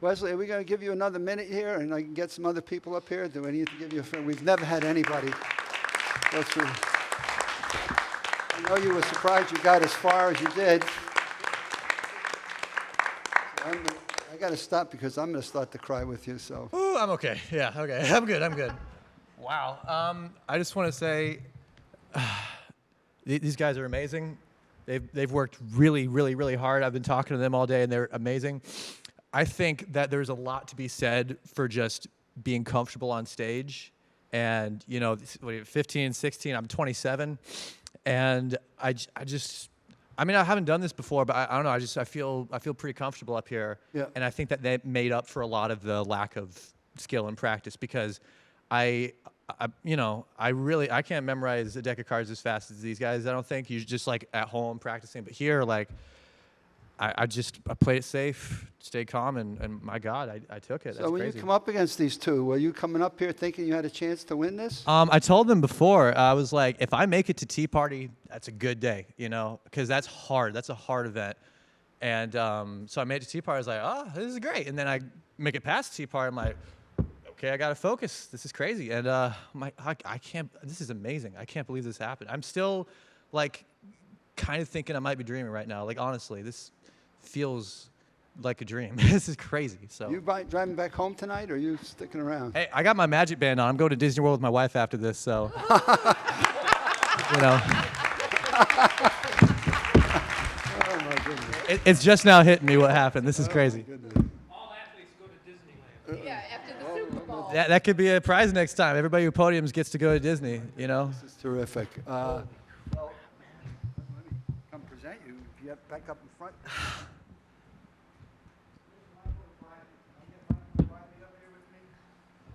Wesley, are we going to give you another minute here and I can get some other people up here? Do we need to give you a friend? We've never had anybody go through. I know you were surprised you got as far as you did. I got to stop because I'm going to start to cry with you. So. Ooh, I'm okay. Yeah, okay. I'm good. I'm good. Wow. I just want to say these guys are amazing. They've worked really, really, really hard. I've been talking to them all day, and they're amazing. I think that there's a lot to be said for just being comfortable on stage. And, you know, 15, 16, I'm 27. And I mean, I haven't done this before, but I don't know. I feel pretty comfortable up here. Yeah. And I think that they made up for a lot of the lack of skill and practice because I can't memorize a deck of cards as fast as these guys. I don't think. You're just like at home practicing, but here, like, I played it safe, stayed calm, and my God, I took it. So That's when crazy. you come up against these two, were you coming up here thinking you had a chance to win this? I told them before, I was like, if I make it to Tea Party, that's a good day, you know, because that's hard. That's a hard event. And so I made it to Tea Party. I was like, oh, this is great. And then I make it past Tea Party. I'm like, okay, I got to focus. This is crazy. And I can't, this is amazing. I can't believe this happened. I'm still, like, kind of thinking I might be dreaming right now. Like, honestly, this feels like a dream. This is crazy. So You driving back home tonight, or are you sticking around? hey, I got my magic band on. I'm going to Disney World with my wife after this, so you know. Oh my goodness. It's just now hitting me what happened. This is crazy. All athletes go to Disneyland. Yeah, after the Super Bowl. That could be a prize next time. Everybody who podiums gets to go to Disney, you know. This is terrific. Well, let me come present you. If you have back up in front.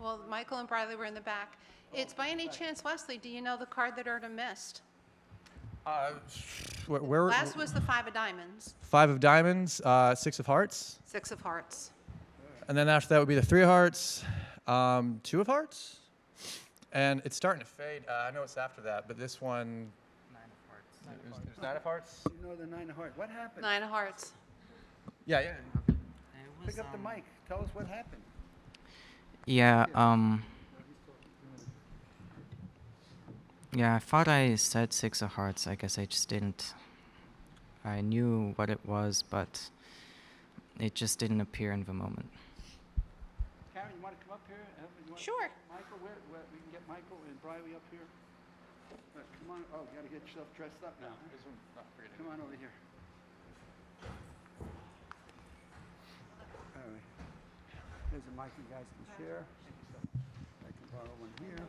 Well, Michael and Briley were in the back. It's by any chance, Wesley, do you know the card that Erdem missed? Where Last was the 5 of diamonds, 5 of diamonds, 6 of hearts, 6 of hearts. and then after that would be the 3 of hearts, 2 of hearts, and it's starting to fade. I know it's after that, but this one. 9 of hearts. There's 9 of hearts. You know the 9 of hearts. What happened? 9 of hearts. Yeah, yeah. Pick up the mic. Tell us what happened. Yeah, yeah, I thought I said 6 of hearts. I guess I just didn't. I knew what it was, but it just didn't appear in the moment. Karen, you want to come up here? Sure. Michael, where we can get Michael and Briley up here? Come on. Oh, you got to get yourself dressed up now. Come on over here. All right. There's a mic you guys can share. I can borrow one here.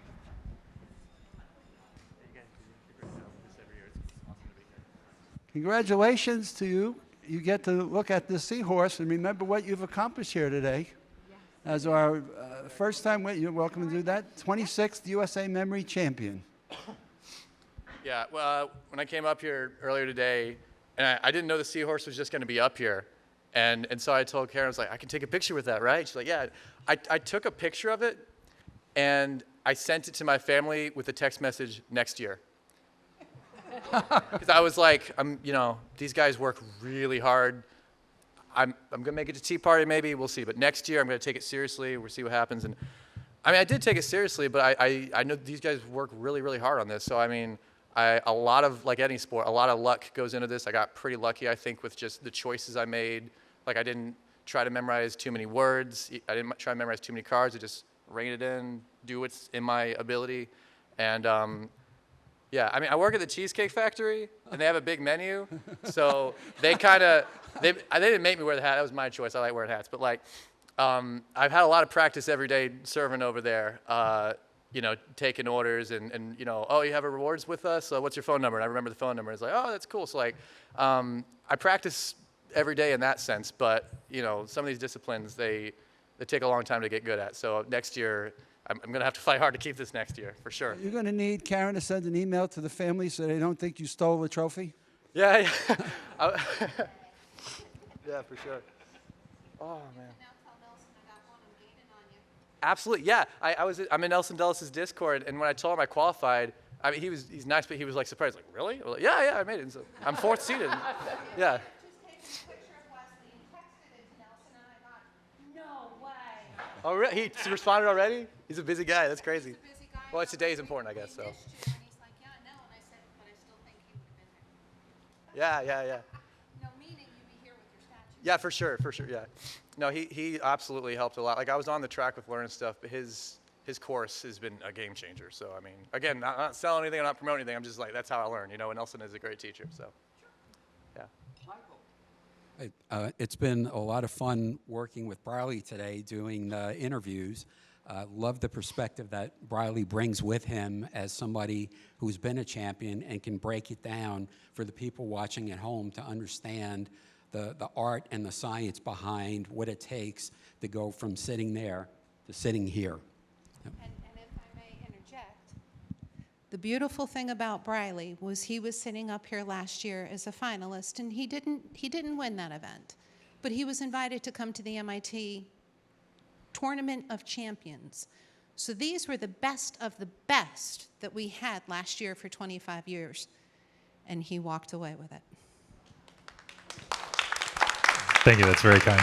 Congratulations to you. You get to look at the seahorse and remember what you've accomplished here today. As our first time, you're welcome to do that, 26th USA Memory Champion. Yeah, well, when I came up here earlier today, and I didn't know the seahorse was just going to be up here. And so I told Karen, I was like, I can take a picture with that, right? She's like, yeah. I took a picture of it, and I sent it to my family with a text message next year. Because I was like, these guys work really hard. I'm going to make it to tea party maybe, we'll see. But next year I'm going to take it seriously, we'll see what happens. And I mean, I did take it seriously, but I know these guys work really, really hard on this. So I mean, a lot of, like any sport, a lot of luck goes into this. I got pretty lucky, I think, with just the choices I made. Like I didn't try to memorize too many words. I didn't try to memorize too many cards. I just rein it in, do what's in my ability. And yeah, I mean, I work at the Cheesecake Factory, and they have a big menu. So they didn't make me wear the hat. That was my choice. I like wearing hats. But like, I've had a lot of practice every day serving over there, taking orders and oh, you have a rewards with us? So what's your phone number? And I remember the phone number. It's like, oh, that's cool. So like, I practice every day in that sense. But, some of these disciplines, they take a long time to get good at. So next year, I'm going to have to fight hard to keep this next year, for sure. You're going to need Karen to send an email to the family so they don't think you stole the trophy? Yeah. Yeah, for sure. Oh, man. Absolutely, yeah. I'm in Nelson Dulles' Discord, and when I told him I qualified, I mean, he's nice, but he was like surprised, like, really? Like, yeah, I made it. So I'm 4th seeded. Yeah. Oh, really? He responded already? He's a busy guy. That's crazy. Well, today's important, I guess. So. Yeah. No, meaning you'd be here with your statue. Yeah, for sure. Yeah. No, he absolutely helped a lot. Like I was on the track with learning stuff, but his course has been a game changer. So I mean, again, I'm not selling anything, I'm not promoting anything. I'm just like, that's how I learn. And Nelson is a great teacher. So, yeah. It's been a lot of fun working with Briley today, doing interviews. Love the perspective that Briley brings with him as somebody who's been a champion and can break it down for the people watching at home to understand the art and the science behind what it takes to go from sitting there to sitting here. And if I may interject, the beautiful thing about Briley was he was sitting up here last year as a finalist, and he didn't win that event, but he was invited to come to the MIT Tournament of Champions. So these were the best of the best that we had last year for 25 years, and he walked away with it. Thank you. That's very kind.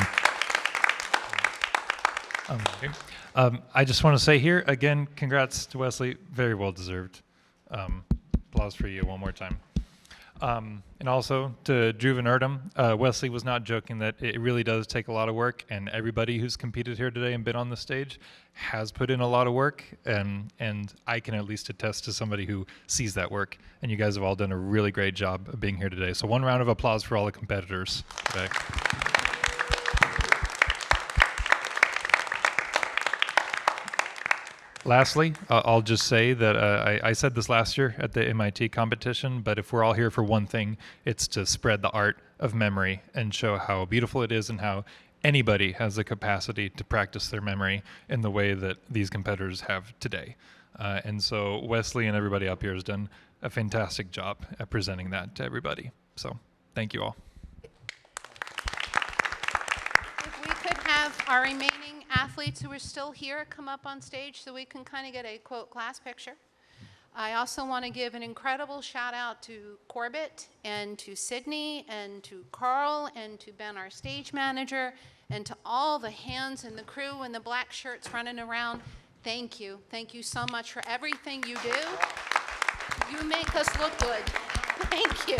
I just want to say here, again, congrats to Wesley. Very well deserved. Applause for you one more time. And also to Drew and Erdem, Wesley was not joking that it really does take a lot of work, and everybody who's competed here today and been on the stage has put in a lot of work, and I can at least attest to somebody who sees that work, and you guys have all done a really great job of being here today. So one round of applause for all the competitors today. Lastly, I'll just say that I said this last year at the MIT competition, but if we're all here for one thing, it's to spread the art of memory and show how beautiful it is and how anybody has the capacity to practice their memory in the way that these competitors have today. And so Wesley and everybody up here has done a fantastic job at presenting that to everybody. So thank you all. If we could have our remaining athletes who are still here come up on stage so we can kind of get a, quote, class picture. I also want to give an incredible shout out to Corbett and to Sydney and to Carl and to Ben, our stage manager, and to all the hands and the crew and the black shirts running around. Thank you. Thank you so much for everything you do. You make us look good. Thank you.